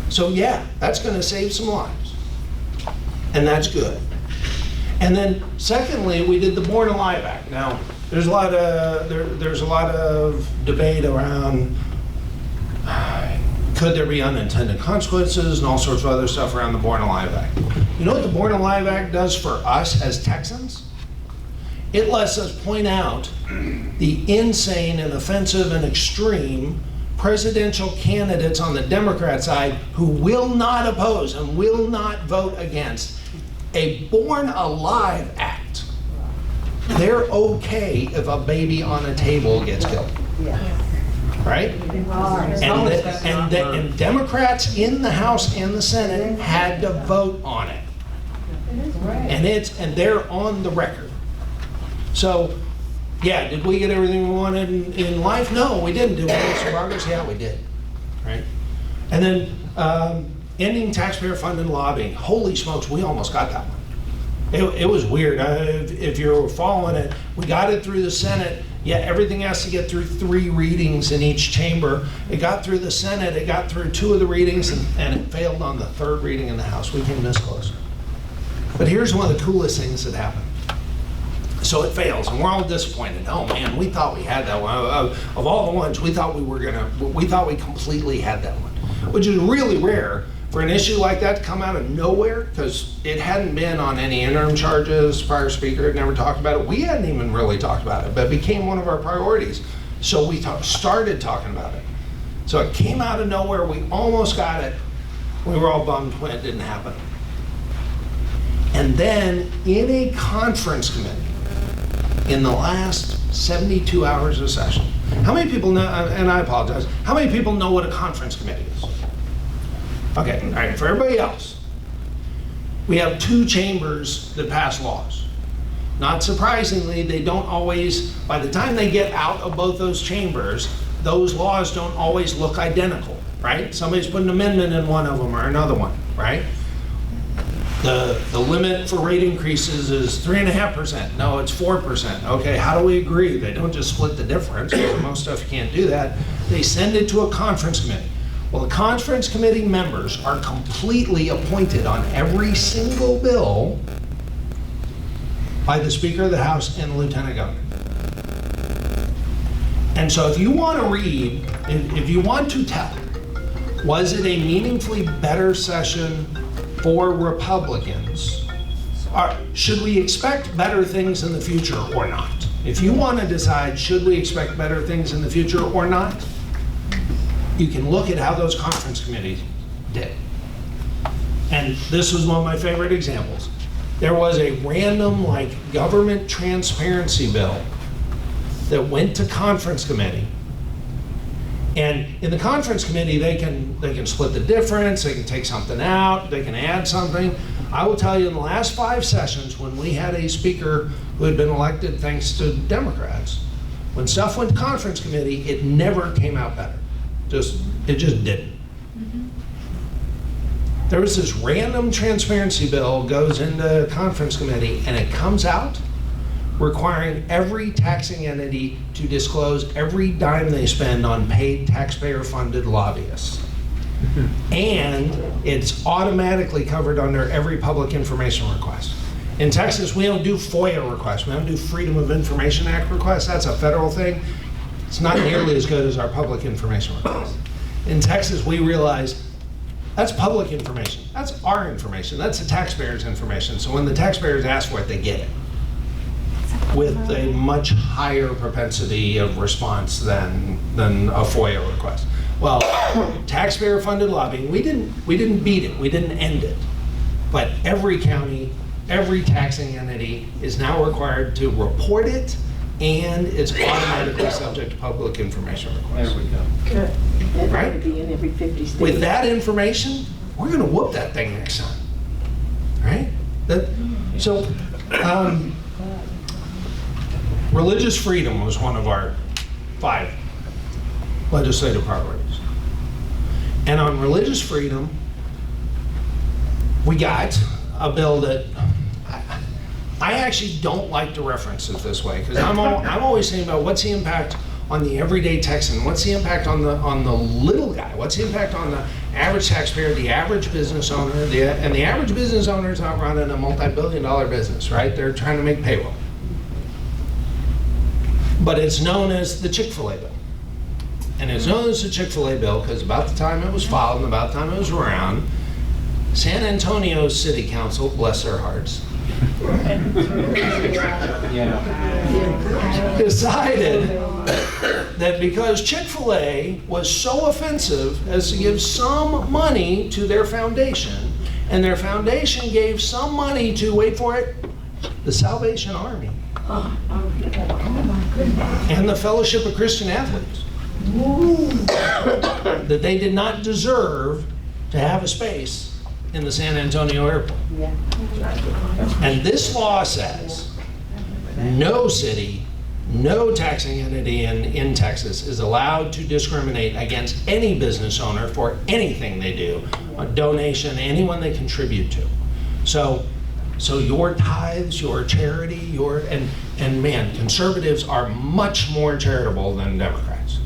So yeah, that's gonna save some lives. And that's good. And then secondly, we did the Born Alive Act. Now, there's a lot of debate around could there be unintended consequences and all sorts of other stuff around the Born Alive Act. You know what the Born Alive Act does for us as Texans? It lets us point out the insane and offensive and extreme presidential candidates on the Democrat side who will not oppose and will not vote against a Born Alive Act. They're okay if a baby on a table gets killed. Right? And Democrats in the House and the Senate had to vote on it. And they're on the record. So, yeah, did we get everything we wanted in life? No, we didn't. Did we make some progress? Yeah, we did. Right? And then ending taxpayer-funded lobbying. Holy smokes, we almost got that one. It was weird. If you're following it, we got it through the Senate. Yeah, everything has to get through 3 readings in each chamber. It got through the Senate, it got through 2 of the readings, and it failed on the 3rd reading in the House. We came this close. But here's one of the coolest things that happened. So it fails, and we're all disappointed. Oh man, we thought we had that one. Of all the ones, we thought we completely had that one, which is really rare for an issue like that to come out of nowhere, because it hadn't been on any interim charges. Prior speaker had never talked about it. We hadn't even really talked about it, but it became one of our priorities. So we started talking about it. So it came out of nowhere. We almost got it. We were all bummed when it didn't happen. And then in a conference committee, in the last 72 hours of session, how many people know, and I apologize, how many people know what a conference committee is? Okay, all right, for everybody else, we have 2 chambers that pass laws. Not surprisingly, they don't always, by the time they get out of both those chambers, those laws don't always look identical, right? Somebody's put an amendment in one of them or another one, right? The limit for rate increases is 3.5%. No, it's 4%. Okay, how do we agree? They don't just split the difference, because most stuff you can't do that. They send it to a conference committee. Well, the conference committee members are completely appointed on every single bill by the Speaker of the House and the Lieutenant Governor. And so if you want to read, if you want to tell, was it a meaningfully better session for Republicans? Or should we expect better things in the future or not? If you want to decide, should we expect better things in the future or not, you can look at how those conference committees did. And this was one of my favorite examples. There was a random, government transparency bill that went to conference committee. And in the conference committee, they can split the difference, they can take something out, they can add something. I will tell you, in the last 5 sessions, when we had a speaker who had been elected thanks to Democrats, when stuff went to conference committee, it never came out better. It just didn't. There was this random transparency bill goes into conference committee, and it comes out requiring every taxing entity to disclose every dime they spend on paid taxpayer-funded lobbyists. And it's automatically covered under every public information request. In Texas, we don't do FOIA requests. We don't do Freedom of Information Act requests. That's a federal thing. It's not nearly as good as our public information request. In Texas, we realize that's public information. That's our information. That's the taxpayers' information. So when the taxpayers ask for it, they get it, with a much higher propensity of response than a FOIA request. Well, taxpayer-funded lobbying, we didn't beat it, we didn't end it, but every county, every taxing entity is now required to report it, and it's automatically subject to public information requests. There we go. Good. Right? That would be in every 50 states. With that information, we're going to whoop that thing next time, right? So. Religious freedom was one of our 5 legislative priorities. And on religious freedom, we got a bill that I actually don't like to reference it this way, because I'm always saying about what's the impact on the everyday Texan, what's the impact on the little guy, what's the impact on the average taxpayer, the average business owner, and the average business owner is not running a multi-billion-dollar business, right? They're trying to make payroll. But it's known as the Chick-fil-A bill. And it's known as the Chick-fil-A bill because about the time it was filed and about the time it was around, San Antonio City Council, bless their hearts, decided that because Chick-fil-A was so offensive as to give some money to their foundation, and their foundation gave some money to, wait for it, the Salvation Army and the Fellowship of Christian Athletes, that they did not deserve to have a space in the San Antonio airport. And this law says no city, no taxing entity in Texas is allowed to discriminate against any business owner for anything they do, a donation, anyone they contribute to. So your tithes, your charity, and man, conservatives are much more charitable than Democrats.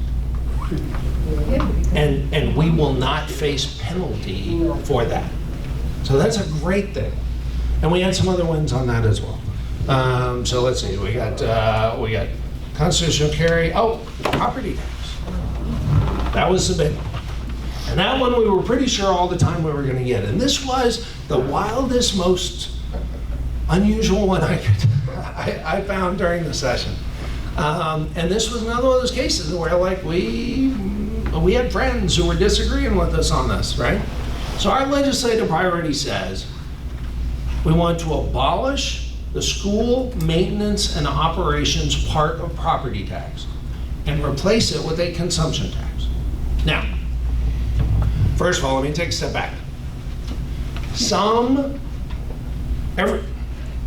And we will not face penalty for that. So that's a great thing. And we had some other wins on that as well. So let's see, we got constitutional carry. Oh, property tax. That was the big one. And that one we were pretty sure all the time we were going to get. And this was the wildest, most unusual one I found during the session. And this was another one of those cases where like we had friends who were disagreeing with us on this, right? So our legislative priority says we want to abolish the school maintenance and operations part of property tax and replace it with a consumption tax. Now, first of all, let me take a step back.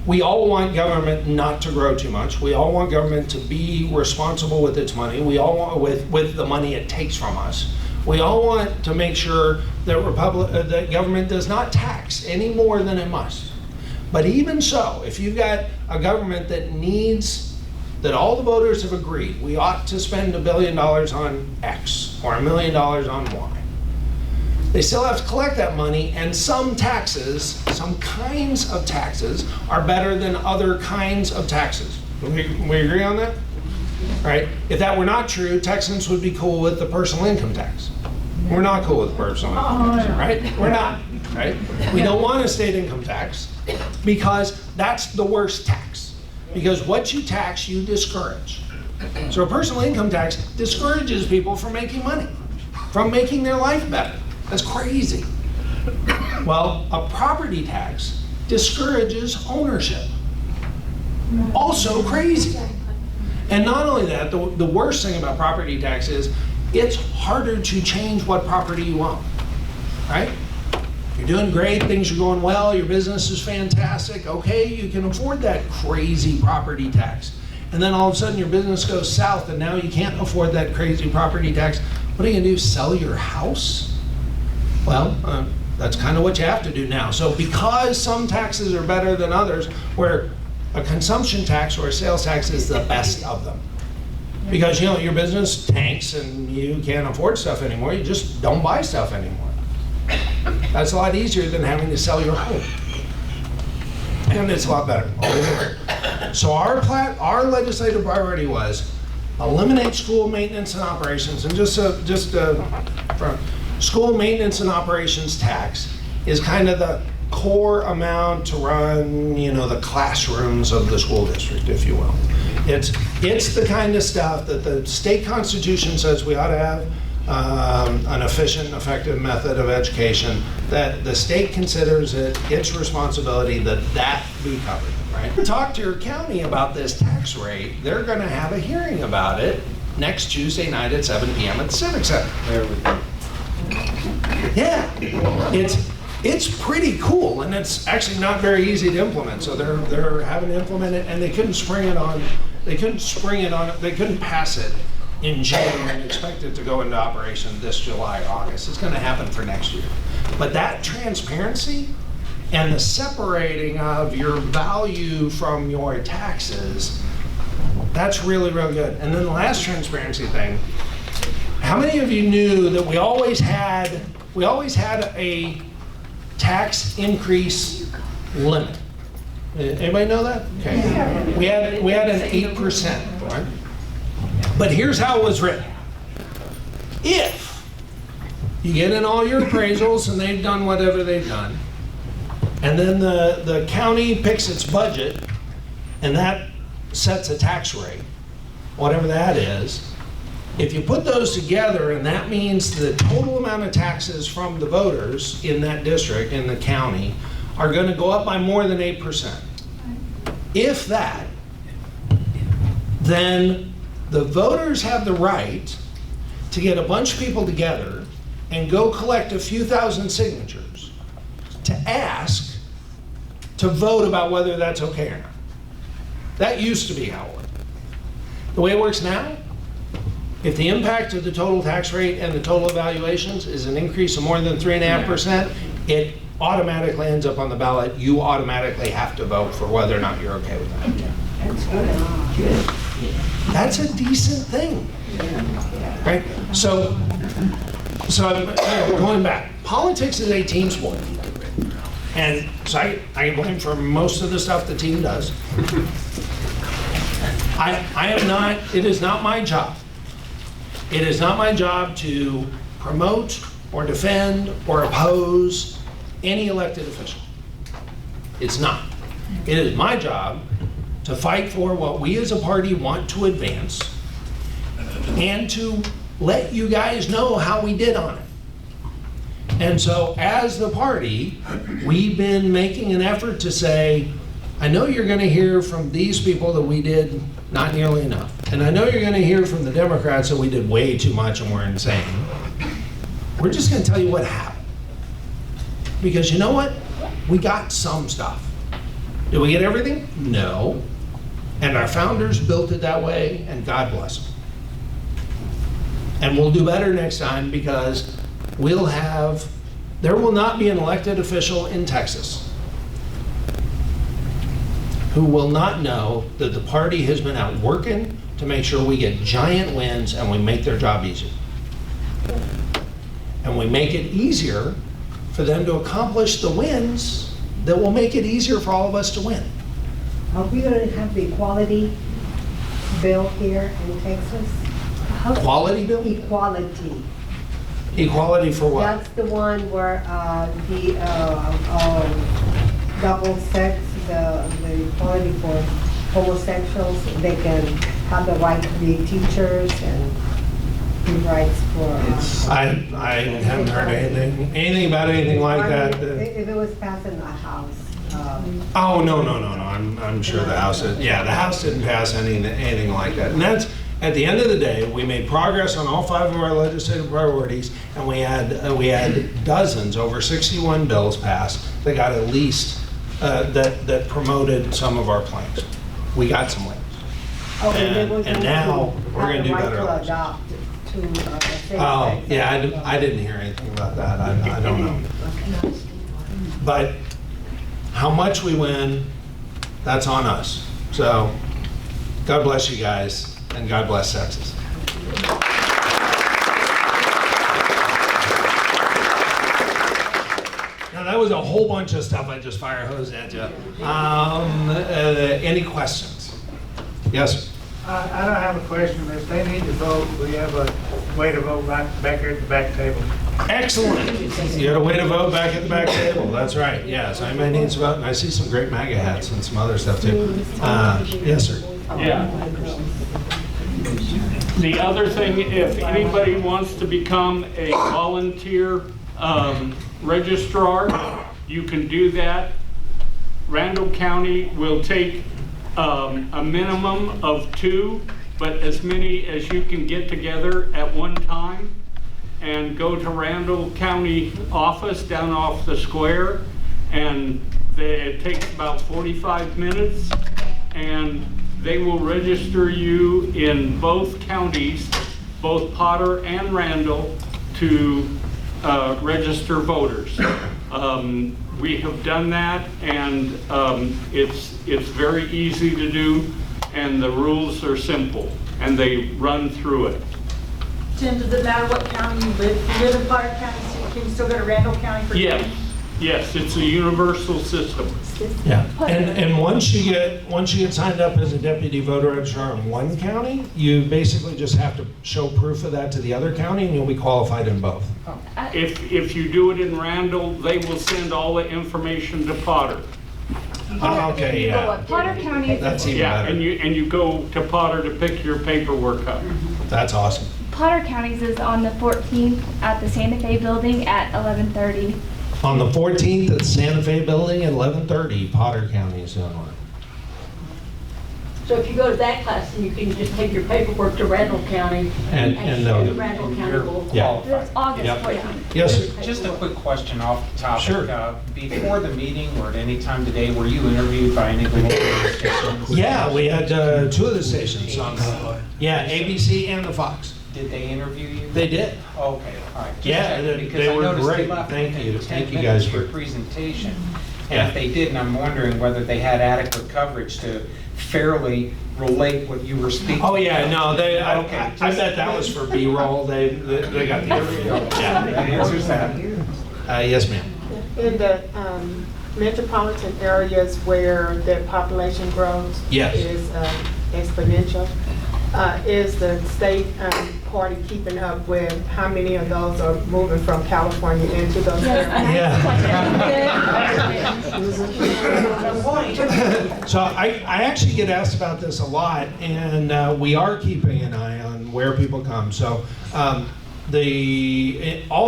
We all want government not to grow too much. We all want government to be responsible with its money. We all want with the money it takes from us. We all want to make sure that government does not tax any more than it must. But even so, if you've got a government that all the voters have agreed, we ought to spend $1 billion on X or $1 million on Y. They still have to collect that money, and some taxes, some kinds of taxes, are better than other kinds of taxes. We agree on that? Right? If that were not true, Texans would be cool with the personal income tax. We're not cool with personal income tax, right? We're not, right? We don't want a state income tax because that's the worst tax. Because what you tax, you discourage. So a personal income tax discourages people from making money, from making their life better. That's crazy. Well, a property tax discourages ownership. Also crazy. And not only that, the worst thing about property tax is it's harder to change what property you own, right? You're doing great, things are going well, your business is fantastic, okay, you can afford that crazy property tax. And then all of a sudden your business goes south and now you can't afford that crazy property tax. What are you gonna do, sell your house? Well, that's kind of what you have to do now. So because some taxes are better than others, where a consumption tax or a sales tax is the best of them. Because your business tanks and you can't afford stuff anymore, you just don't buy stuff anymore. That's a lot easier than having to sell your home. And it's a lot better. So our legislative priority was eliminate school maintenance and operations, and school maintenance and operations tax is kind of the core amount to run, the classrooms of the school district, if you will. It's the kind of stuff that the state constitution says we ought to have an efficient, effective method of education, that the state considers it its responsibility that be covered, right? Talk to your county about this tax rate. They're going to have a hearing about it next Tuesday night at 7 p.m. at the Civic Center. There we go. Yeah, it's pretty cool, and it's actually not very easy to implement. So they're having to implement it, and they couldn't pass it in June and expect it to go into operation this July, August. It's going to happen for next year. But that transparency and the separating of your value from your taxes, that's really, really good. And then the last transparency thing, how many of you knew that we always had a tax increase limit? Anybody know that? Okay. We had an 8%, right? But here's how it was written. If you get in all your appraisals and they've done whatever they've done, and then the county picks its budget and that sets a tax rate, whatever that is, if you put those together, and that means the total amount of taxes from the voters in that district, in the county, are going to go up by more than 8%. If that, then the voters have the right to get a bunch of people together and go collect a few thousand signatures to ask to vote about whether that's okay or not. That used to be how it worked. The way it works now, if the impact of the total tax rate and the total evaluations is an increase of more than 3.5%, it automatically ends up on the ballot. You automatically have to vote for whether or not you're okay with that. That's good. That's a decent thing, right? So going back, politics is a team sport. And so I get blamed for most of the stuff the team does. It is not my job. It is not my job to promote or defend or oppose any elected official. It's not. It is my job to fight for what we as a party want to advance and to let you guys know how we did on it. And so as the party, we've been making an effort to say, I know you're going to hear from these people that we did not nearly enough. And I know you're going to hear from the Democrats that we did way too much and we're insane. We're just going to tell you what happened. Because you know what? We got some stuff. Did we get everything? No. And our founders built it that way, and God bless them. And we'll do better next time because there will not be an elected official in Texas who will not know that the party has been out working to make sure we get giant wins and we make their job easier. And we make it easier for them to accomplish the wins that will make it easier for all of us to win. Are we going to have the equality bill here in Texas? Quality bill? Equality. Equality for what? That's the one where the double sex, the equality for homosexuals, they can have the right to be teachers and give rights for. I haven't heard anything about anything like that. If it was passed in the House. Oh, no. I'm sure the House did. Yeah, the House didn't pass anything like that. And that's, at the end of the day, we made progress on all 5 of our legislative priorities, and we had dozens, over 61 bills passed that got at least, that promoted some of our plans. We got some wins. And now we're going to do better. Oh, yeah, I didn't hear anything about that. I don't know. But how much we win, that's on us. So God bless you guys, and God bless Texas. Now that was a whole bunch of stuff I just fire hosed at you. Any questions? Yes, sir. I don't have a question. If they need to vote, we have a way to vote right back here at the back table. Excellent. You had a way to vote back at the back table. That's right. Yes, anybody needs to vote. And I see some great MAGA hats and some other stuff too. Yes, sir. Yeah. The other thing, if anybody wants to become a volunteer registrar, you can do that. Randall County will take a minimum of 2, but as many as you can get together at one time, and go to Randall County office down off the square, and it takes about 45 minutes, and they will register you in both counties, both Potter and Randall, to register voters. We have done that, and it's very easy to do, and the rules are simple, and they run through it. Tim, does it matter what county you live? If you live in Potter County, can you still go to Randall County for? Yes, it's a universal system. Yeah, and once you get signed up as a deputy voter registrar in one county, you basically just have to show proof of that to the other county, and you'll be qualified in both. If you do it in Randall, they will send all the information to Potter. Okay, yeah, Potter County is that's even Yeah, better. and you go to Potter to pick your paperwork up. That's awesome. Potter County's is on the 14th at the Santa Fe building at 11:30. On the 14th at Santa Fe Building at 11:30, Potter County is doing one. So if you go to that class, then you can just take your paperwork to Randall County And show they'll- Randall County will Yeah. It's August Yep. 14th. Yes, sir. Just a quick question off the topic. Sure. Before the meeting or at any time today, were you interviewed by any of the local radio stations? Yeah, we had two of the stations on, yeah, ABC and the Fox. Did they interview you? They did. Okay, all right. Just Yeah, checking, they because I were noticed great. left Thank within you. 10 Thank you minutes guys for your for- presentation. Yeah. And if they didn't, I'm wondering whether they had adequate coverage to fairly relate what you were speaking. Oh, yeah, no, they, Okay, I bet that was for B-roll. They got the, yeah. That answers that. Yes, ma'am. In the metropolitan areas where the population grows Yes. is exponential, is the state party keeping up with how many of those are moving from California into those Yes, areas? So I actually get asked about this a lot, and we are keeping an eye on where people come. So all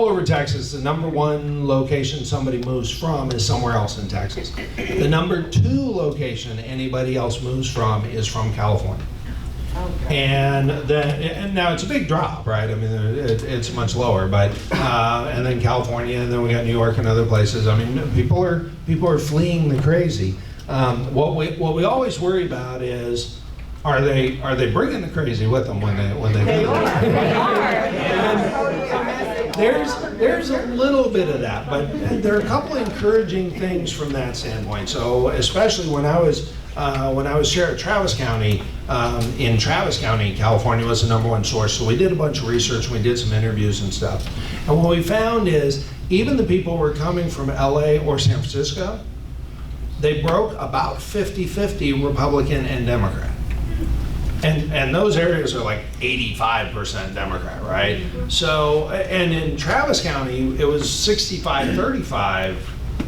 over Texas, the number one location somebody moves from is somewhere else in Texas. The number two location anybody else moves from is from California. And now it's a big drop, right? I mean, it's much lower, but and then California, and then we got New York and other places. I mean, people are fleeing the crazy. What we always worry about is, are they bringing the crazy with them when they come? There's a little bit of that, but there are a couple encouraging things from that standpoint. So especially when I was sheriff of Travis County, in Travis County, California was the number one source. So we did a bunch of research, we did some interviews and stuff. And what we found is even the people who were coming from LA or San Francisco, they broke about 50-50 Republican and Democrat. And those areas are like 85% Democrat, right? So, and in Travis County, it was 65-35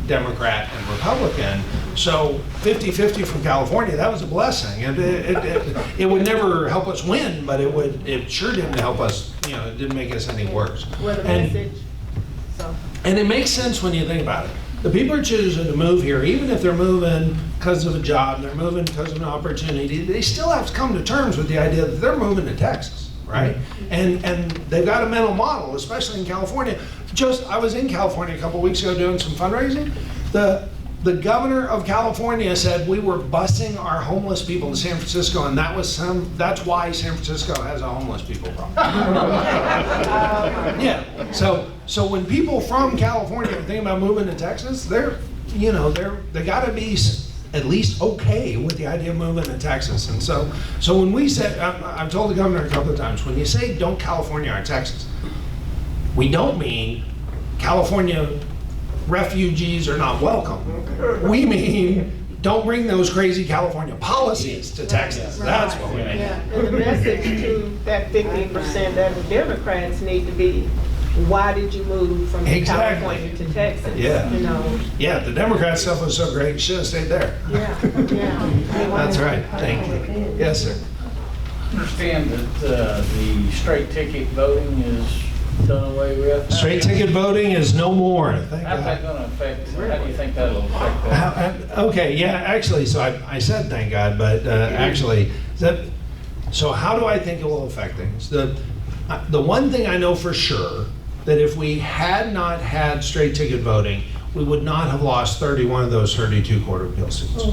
Democrat and Republican. So 50-50 from California, that was a blessing. And it would never help us win, but it sure didn't help us, it didn't make us any worse. With a And- message. So. And it makes sense when you think about it. The people are choosing to move here, even if they're moving because of a job, they're moving because of an opportunity, they still have to come to terms with the idea that they're moving to Texas, right? And they've got a mental model, especially in California. I was in California a couple weeks ago doing some fundraising. The governor of California said we were busing our homeless people to San Francisco, and that's why San Francisco has a homeless people problem. Yeah. So when people from California are thinking about moving to Texas, they got to be at least okay with the idea of moving to Texas. And so when we said, I've told the governor a couple of times, when you say don't California our Texas, we don't mean California refugees are not welcome. We mean don't bring those crazy California policies to Texas. That's what we mean. Yeah, and the message to that 50% that the Democrats need to be, why did you move from Exactly. California to Texas? Yeah. Yeah, the Democrat stuff was so great, you should have stayed there. Yeah. That's right. Thank you. Yes, sir. I understand that the straight ticket voting is done away with. Straight ticket voting is no more. Thank How's that God. going to affect, how do you think that'll affect that? Okay, yeah, actually, so I said thank God, but actually, so how do I think it will affect things? The one thing I know for sure, that if we had not had straight ticket voting, we would not have lost 31 of those 32 Court of Appeal seats,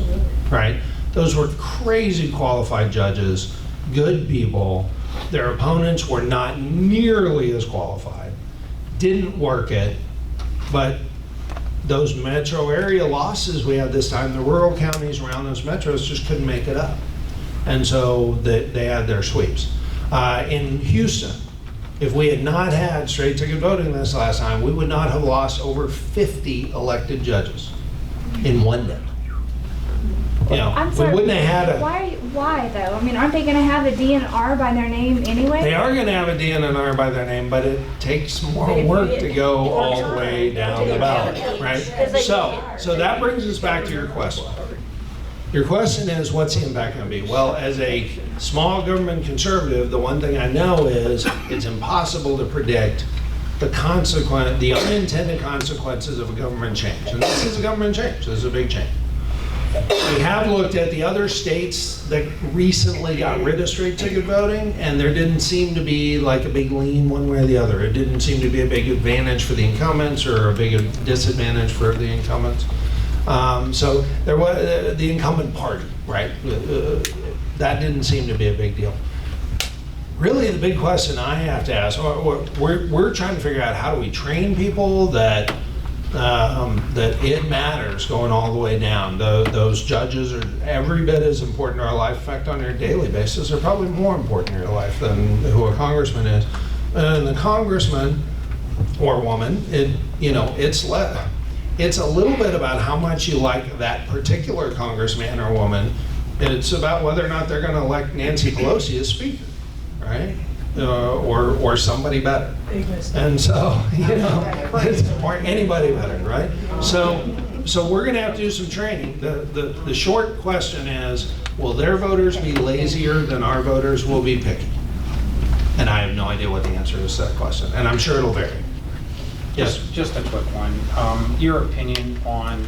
right? Those were crazy qualified judges, good people. Their opponents were not nearly as qualified, didn't work it, but those metro area losses we had this time, the rural counties around those metros just couldn't make it up. And so they had their sweeps. In Houston, if we had not had straight ticket voting this last time, we would not have lost over 50 elected judges in one day. You know, I'm we sorry, wouldn't have had a. Why though? I mean, aren't they gonna have a DNR by their name anyway? They are going to have a DNR by their name, but it takes more work to go all the way down the ballot, right? So that brings us back to your question. Your question is, what's the impact going to be? Well, as a small government conservative, the one thing I know is it's impossible to predict the unintended consequences of a government change. And this is a government change. This is a big change. We have looked at the other states that recently got rid of straight ticket voting, and there didn't seem to be like a big lean one way or the other. It didn't seem to be a big advantage for the incumbents or a big disadvantage for the incumbents. So there was the incumbent party, right? That didn't seem to be a big deal. Really, the big question I have to ask, we're trying to figure out how do we train people that it matters going all the way down. Those judges are every bit as important to our life. In fact, on your daily basis, they're probably more important in your life than who a congressman is. And the congressman or woman, it's a little bit about how much you like that particular congressman or woman. It's about whether or not they're going to elect Nancy Pelosi as speaker, right? Or somebody better. And so, or anybody better, right? So we're going to have to do some training. The short question is, will their voters be lazier than our voters will be picky? And I have no idea what the answer is to that question. And I'm sure it'll vary. Yes? Just a quick one. Your opinion on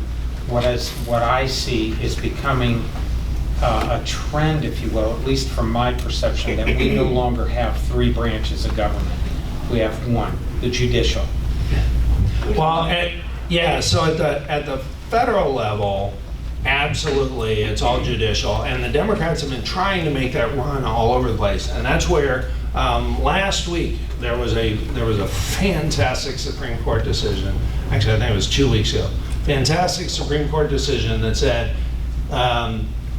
what I see is becoming a trend, if you will, at least from my perception, that we no longer have three branches of government. We have one, the judicial. Well, so at the federal level, absolutely, it's all judicial, and the Democrats have been trying to make that run all over the place, and that's where last week there was a fantastic Supreme Court decision. Actually, I think it was 2 weeks ago. Fantastic Supreme Court decision that said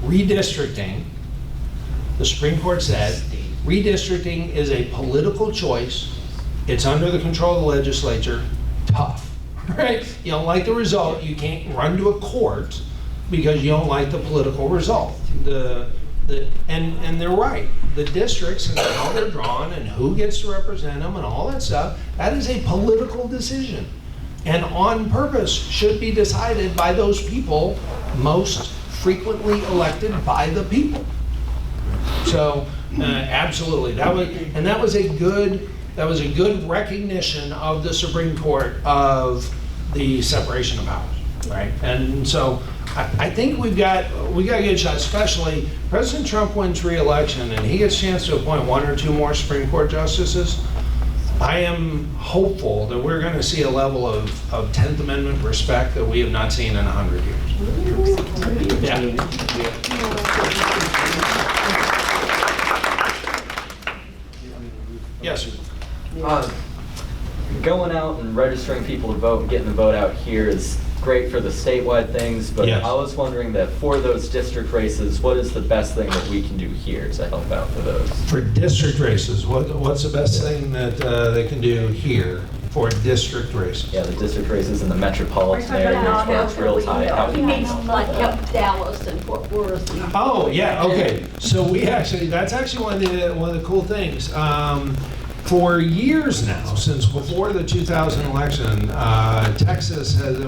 redistricting. The Supreme Court said redistricting is a political choice. It's under the control of the legislature. Tough, right? You don't like the result, you can't run to a court because you don't like the political result. And they're right. The districts and how they're drawn and who gets to represent them and all that stuff, that is a political decision. And on purpose should be decided by those people most frequently elected by the people. So absolutely, that was a good recognition of the Supreme Court of the separation of powers, right? And so I think we got a good shot, especially President Trump wins re-election and he gets a chance to appoint one or two more Supreme Court justices. I am hopeful that we're going to see a level of 10th Amendment respect that we have not seen in 100 years. Yeah. Yes, sir. Going out and registering people to vote and getting the vote out here is great for the statewide things, but Yes. I was wondering that for those district races, what is the best thing that we can do here to help out for those? For district races, what's the best thing that they can do here for district races? Yeah, the district races in the metropolitan areas where it's real tight. He means like help Dallas and Fort Worth. And Oh, yeah, okay. So that's actually one of the cool things. For years now, since before the 2000 election,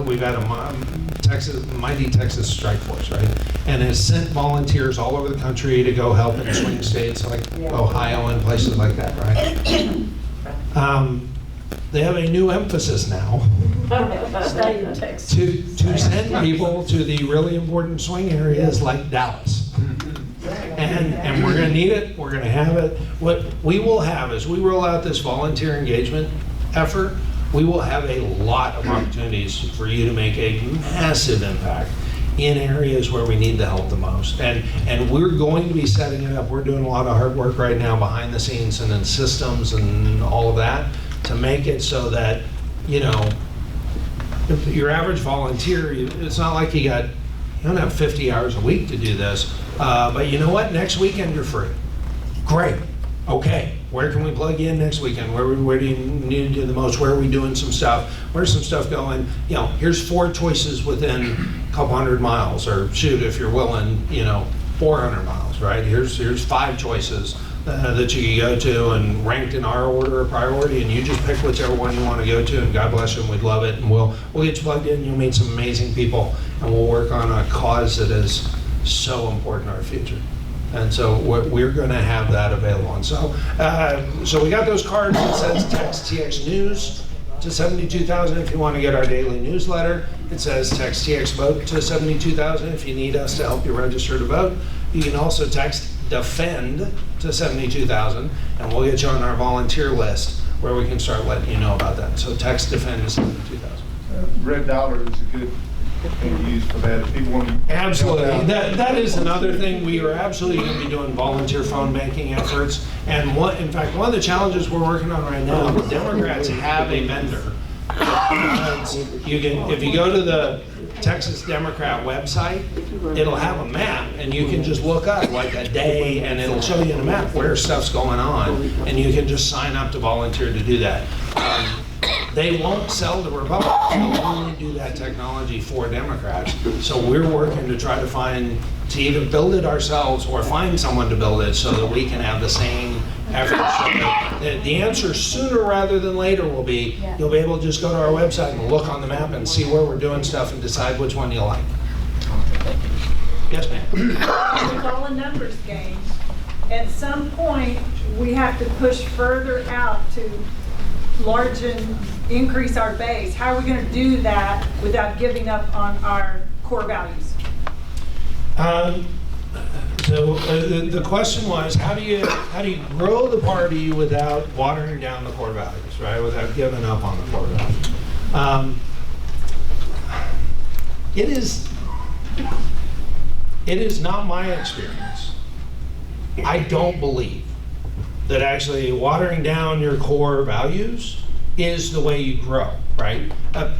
we've had a mighty Texas strike force, right? And has sent volunteers all over the country to go help in swing states like Ohio and places like that, right? They have a new emphasis now stay in Texas. to send people to the really important swing areas like Dallas. And we're going to need it. We're going to have it. What we will have as we roll out this volunteer engagement effort, we will have a lot of opportunities for you to make a massive impact in areas where we need the help the most. And we're going to be setting it up. We're doing a lot of hard work right now behind the scenes and in systems and all of that to make it so that, your average volunteer, it's not like you don't have 50 hours a week to do this. But you know what? Next weekend you're free. Great. Okay. Where can we plug in next weekend? Where do you need to do the most? Where are we doing some stuff? Where's some stuff going? You know, here's 4 choices within a couple hundred miles, or shoot, if you're willing, 400 miles, right? Here's 5 choices that you can go to and ranked in our order of priority, and you just pick whichever one you want to go to, and God bless you, and we'd love it, and we'll get you plugged in, you'll meet some amazing people, and we'll work on a cause that is so important in our future. And so we're going to have that available. And so we got those cards that says text TX News to 72,000 if you want to get our daily newsletter. It says text TX Vote to 72,000 if you need us to help you register to vote. You can also text DEFEND to 72,000, and we'll get you on our volunteer list where we can start letting you know about that. So text DEFEND to 72,000. Red dollar is a good thing to use for that if people want to. Absolutely. That is another thing. We are absolutely going to be doing volunteer phone banking efforts. And in fact, one of the challenges we're working on right now, the Democrats have a vendor. If you go to the Texas Democrat website, it'll have a map, and you can just look up like a day, and it'll show you in a map where stuff's going on, and you can just sign up to volunteer to do that. They won't sell to Republicans. They'll only do that technology for Democrats. So we're working to try to either build it ourselves or find someone to build it so that we can have the same effort. So the answer sooner rather than later will be, you'll be able to just go to our website and look on the map and see where we're doing stuff and decide which one you like. Yes, ma'am. It's all a numbers game. At some point, we have to push further out to increase our base. How are we going to do that without giving up on our core values? So the question was, how do you grow the party without watering down the core values, right? Without giving up on the core values. It is not my experience. I don't believe that actually watering down your core values is the way you grow, right?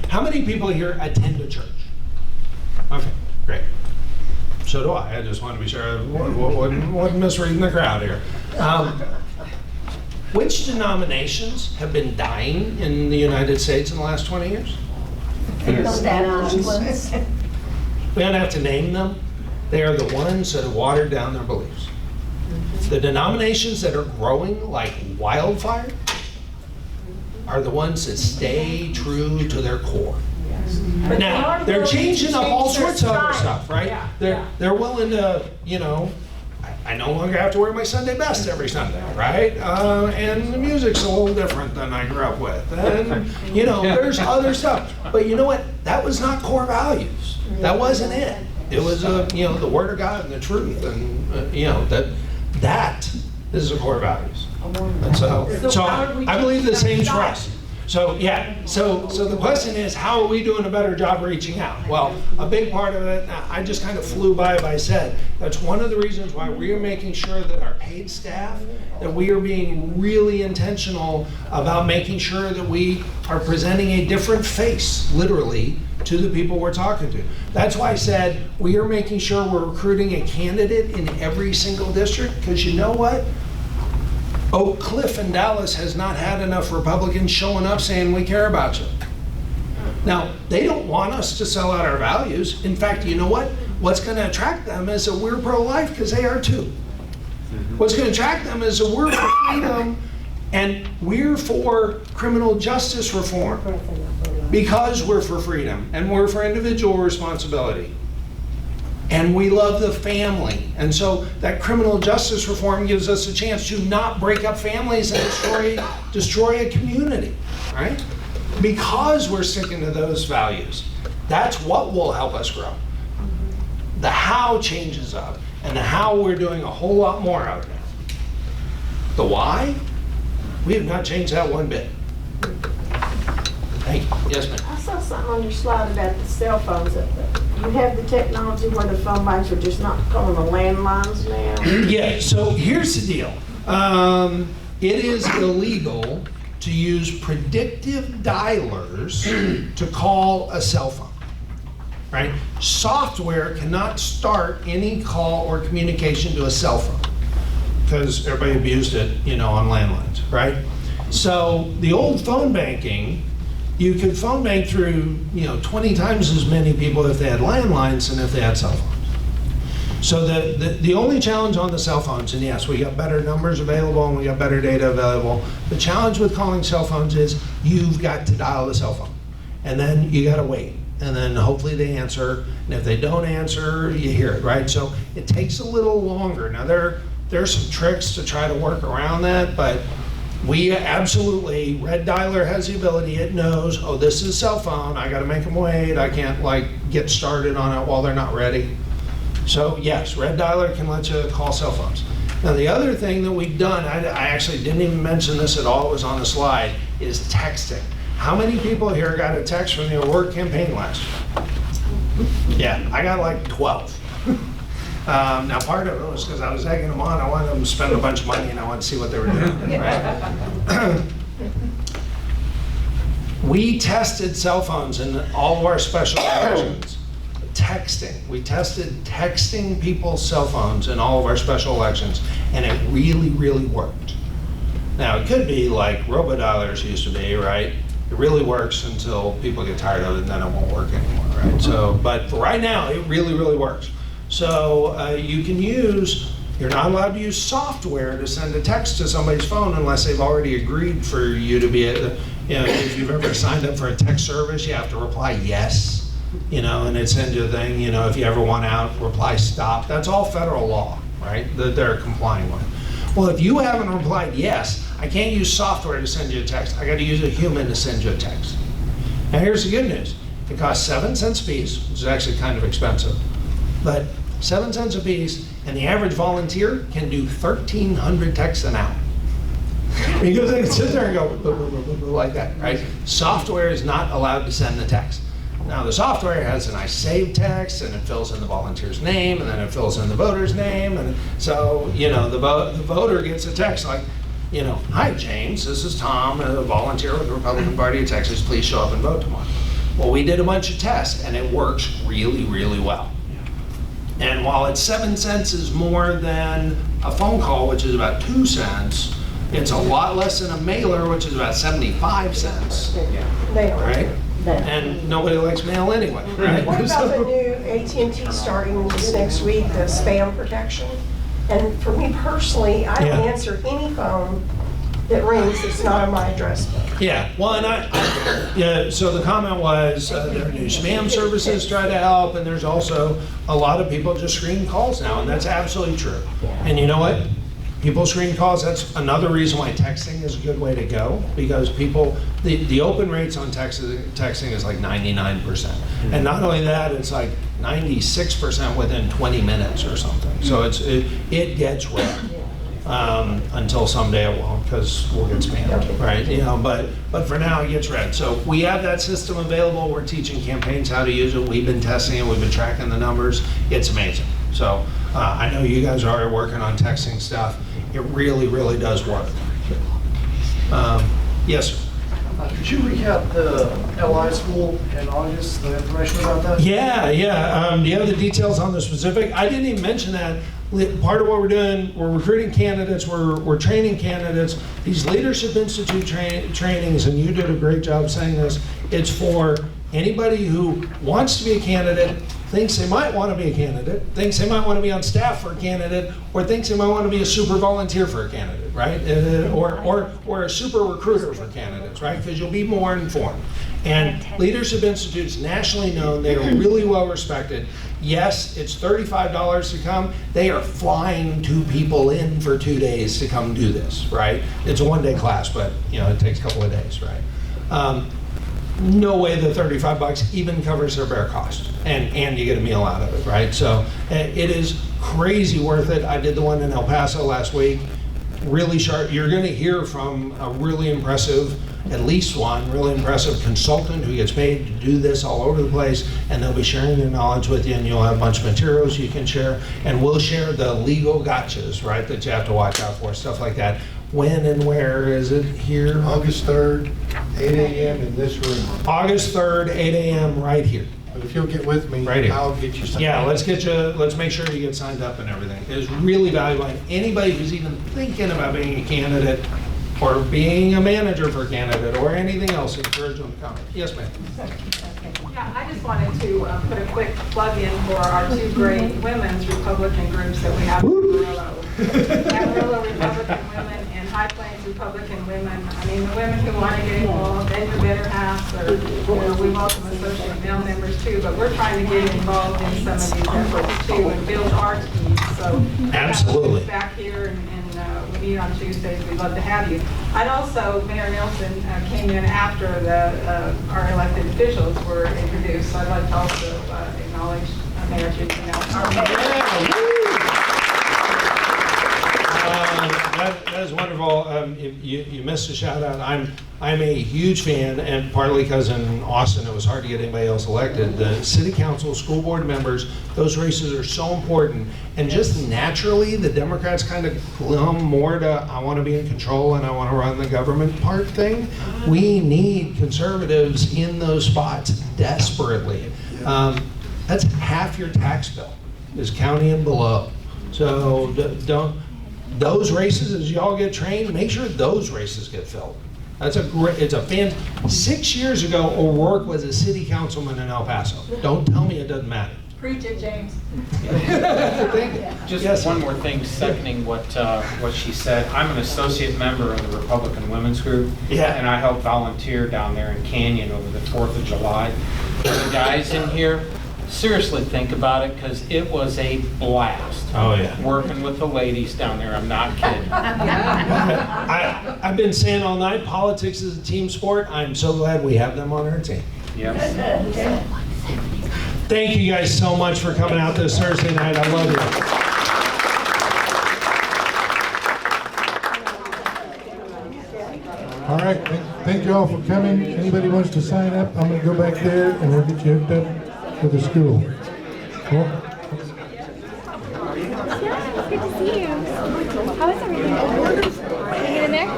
How many people here attend a church? Okay, great. So do I. I just want to be sure I wasn't misreading the crowd here. Which denominations have been dying in the United States in the last 20 years? We don't have to name them. They are the ones that have watered down their beliefs. The denominations that are growing like wildfire are the ones that stay true to their core. But Now, they're changing up all sorts of other stuff, right? Yeah, They're willing to, I no longer have to wear my Sunday best every Sunday, right? And the music's a little different than I grew up with. And, there's other stuff. But you know what? That was not core values. That wasn't it. It was, the Word of God and the truth. And, that is the core values. And so I believe the same's for us. So the question is, how are we doing a better job reaching out? Well, a big part of it, I just kind of flew by said, that's one of the reasons why we are making sure that our paid staff, that we are being really intentional about making sure that we are presenting a different face, literally, to the people we're talking to. That's why I said we are making sure we're recruiting a candidate in every single district, because you know what? Oak Cliff in Dallas has not had enough Republicans showing up saying we care about you. Now, they don't want us to sell out our values. In fact, you know what? What's going to attract them is that we're pro-life, because they are too. What's going to attract them is that we're for freedom and we're for criminal justice reform, because we're for freedom and we're for individual responsibility. And we love the family. And so that criminal justice reform gives us a chance to not break up families and destroy a community, right? Because we're sticking to those values. That's what will help us grow. The how changes up, and the how we're doing a whole lot more of now. The why, we have not changed that one bit. Thank you. Yes, ma'am. I saw something on your slide about the cell phones. You have the technology where the phone banks are just not calling the landlines now? Yeah, so here's the deal. It is illegal to use predictive dialers to call a cell phone, right? Software cannot start any call or communication to a cell phone because everybody abused it, on landlines, right? So the old phone banking, you could phone bank through, 20 times as many people if they had landlines than if they had cell phones. So the only challenge on the cell phones, and yes, we got better numbers available and we got better data available. The challenge with calling cell phones is you've got to dial the cell phone, and then you got to wait, and then hopefully they answer. And if they don't answer, you hear it, right? So it takes a little longer. Now there's some tricks to try to work around that, but we absolutely, Red Dialer has the ability, it knows, oh, this is cell phone, I gotta make them wait, I can't get started on it while they're not ready. So yes, Red Dialer can let you call cell phones. Now the other thing that we've done, I actually didn't even mention this at all, it was on the slide, is texting. How many people here got a text from the work campaign last year? Yeah, I got 12. Now part of it was because I was egging them on. I wanted them to spend a bunch of money and I wanted to see what they were doing. Right? We tested cell phones in all of our special elections. Texting. We tested texting people's cell phones in all of our special elections, and it really, really worked. Now it could be like robodialers used to be, right? It really works until people get tired of it, and then it won't work anymore, right? So, but for right now, it really, really works. So you can you're not allowed to use software to send a text to somebody's phone unless they've already agreed for you to be, if you've ever signed up for a text service, you have to reply yes, and it sends you a thing, if you ever want out, reply stop. That's all federal law, right, that they're complying with. Well, if you haven't replied yes, I can't use software to send you a text. I got to use a human to send you a text. Now here's the good news. It costs 7 cents a piece, which is actually kind of expensive, but 7 cents a piece, and the average volunteer can do 1,300 texts an hour. Because they can sit there and go like that, right? Software is not allowed to send the text. Now the software has a nice save text, and it fills in the volunteer's name, and then it fills in the voter's name, and so the voter gets a text like, hi James, this is Tom, a volunteer with the Republican Party of Texas. Please show up and vote tomorrow. Well, we did a bunch of tests, and it works really, really well. And while it's 7 cents is more than a phone call, which is about 2 cents, it's a lot less than a mailer, which is about 75 cents. Right? And nobody likes mail anyway, right? What about the new AT&T starting this next week, the spam protection? And for me personally, I don't answer any phone that rings that's not on my address book. Yeah, well, and so the comment was there are new spam services try to help, and there's also a lot of people just screen calls now, and that's absolutely true. And you know what? People screen calls, that's another reason why texting is a good way to go, because people, the open rates on texting is like 99%. And not only that, it's like 96% within 20 minutes or something. So it gets read. Until someday it won't, because we'll get spammed, right? But for now it gets read. So we have that system available. We're teaching campaigns how to use it. We've been testing it. We've been tracking the numbers. It's amazing. So I know you guys are already working on texting stuff. It really, really does work. Yes, sir. Could you recap the LI school in August, the information about that? Yeah. Do you have the details on the specific? I didn't even mention that. Part of what we're doing, we're recruiting candidates, we're training candidates. These Leadership Institute trainings, and you did a great job saying this, it's for anybody who wants to be a candidate, thinks they might want to be a candidate, thinks they might want to be on staff for a candidate, or thinks they might want to be a super volunteer for a candidate, right? Or a super recruiter for candidates, right? Because you'll be more informed. And Leadership Institute's nationally known, they are really well respected. Yes, it's $35 to come. They are flying 2 people in for 2 days to come do this, right? It's a 1-day class, but it takes a couple of days, right? No way the $35 even covers their bare cost, and you get a meal out of it, right? So it is crazy worth it. I did the one in El Paso last week. Really sharp. You're going to hear from a really impressive, at least one really impressive consultant who gets paid to do this all over the place, and they'll be sharing their knowledge with you, and you'll have a bunch of materials you can share, and we'll share the legal gotchas, right, that you have to watch out for, stuff like that. When and where is it here? August 3rd, 8 a.m. in this room. August 3rd, 8 a.m. right here. But if you'll get with me, Right here. I'll get you signed. Yeah, let's make sure you get signed up and everything. It's really valuable. And anybody who's even thinking about being a candidate or being a manager for a candidate or anything else, encourage them to come. Yes, ma'am. Yeah, I just wanted to put a quick plug in for our two great women's Republican groups that we have in Amarillo. Amarillo Republican Women and High Plains Republican Women. I mean, the women who want to get involved, then your better halves, or, we welcome associate male members too, but we're trying to get involved in some of these efforts too and build our teams. So absolutely. Back here and we meet on Tuesdays. We'd love to have you. I'd also, Mayor Nelson came in after our elected officials were introduced, so I'd like to also acknowledge Mayor Dickey. That is wonderful. You missed a shout out. I'm a huge fan, and partly because in Austin it was hard to get anybody else elected. The city council, school board members, those races are so important. And just naturally, the Democrats kind of glom more to I want to be in control and I want to run the government part thing. We need conservatives in those spots desperately. That's half your tax bill is county and below. So those races, as y'all get trained, make sure those races get filled. It's a 6 years ago, O'Rourke was a city councilman in El Paso. Don't tell me it doesn't matter. Preach it, James. Just one more thing, seconding what she said. I'm an associate member of the Republican Women's Group. Yeah. And I help volunteer down there in Canyon over the 4th of July. The guys in here, seriously think about it, because it was a blast. Oh, yeah. Working with the ladies down there, I'm not kidding. I've been saying all night, politics is a team sport. I'm so glad we have them on our team. Yep. Thank you guys so much for coming out this Thursday night. I love you. All right, thank you all for coming. Anybody wants to sign up, I'm gonna go back there and we'll get you hooked up with the school. Cool. Good to see you. How is everything? Can you get in there?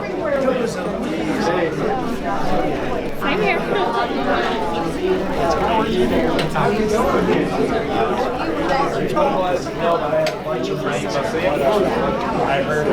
I'm here. I heard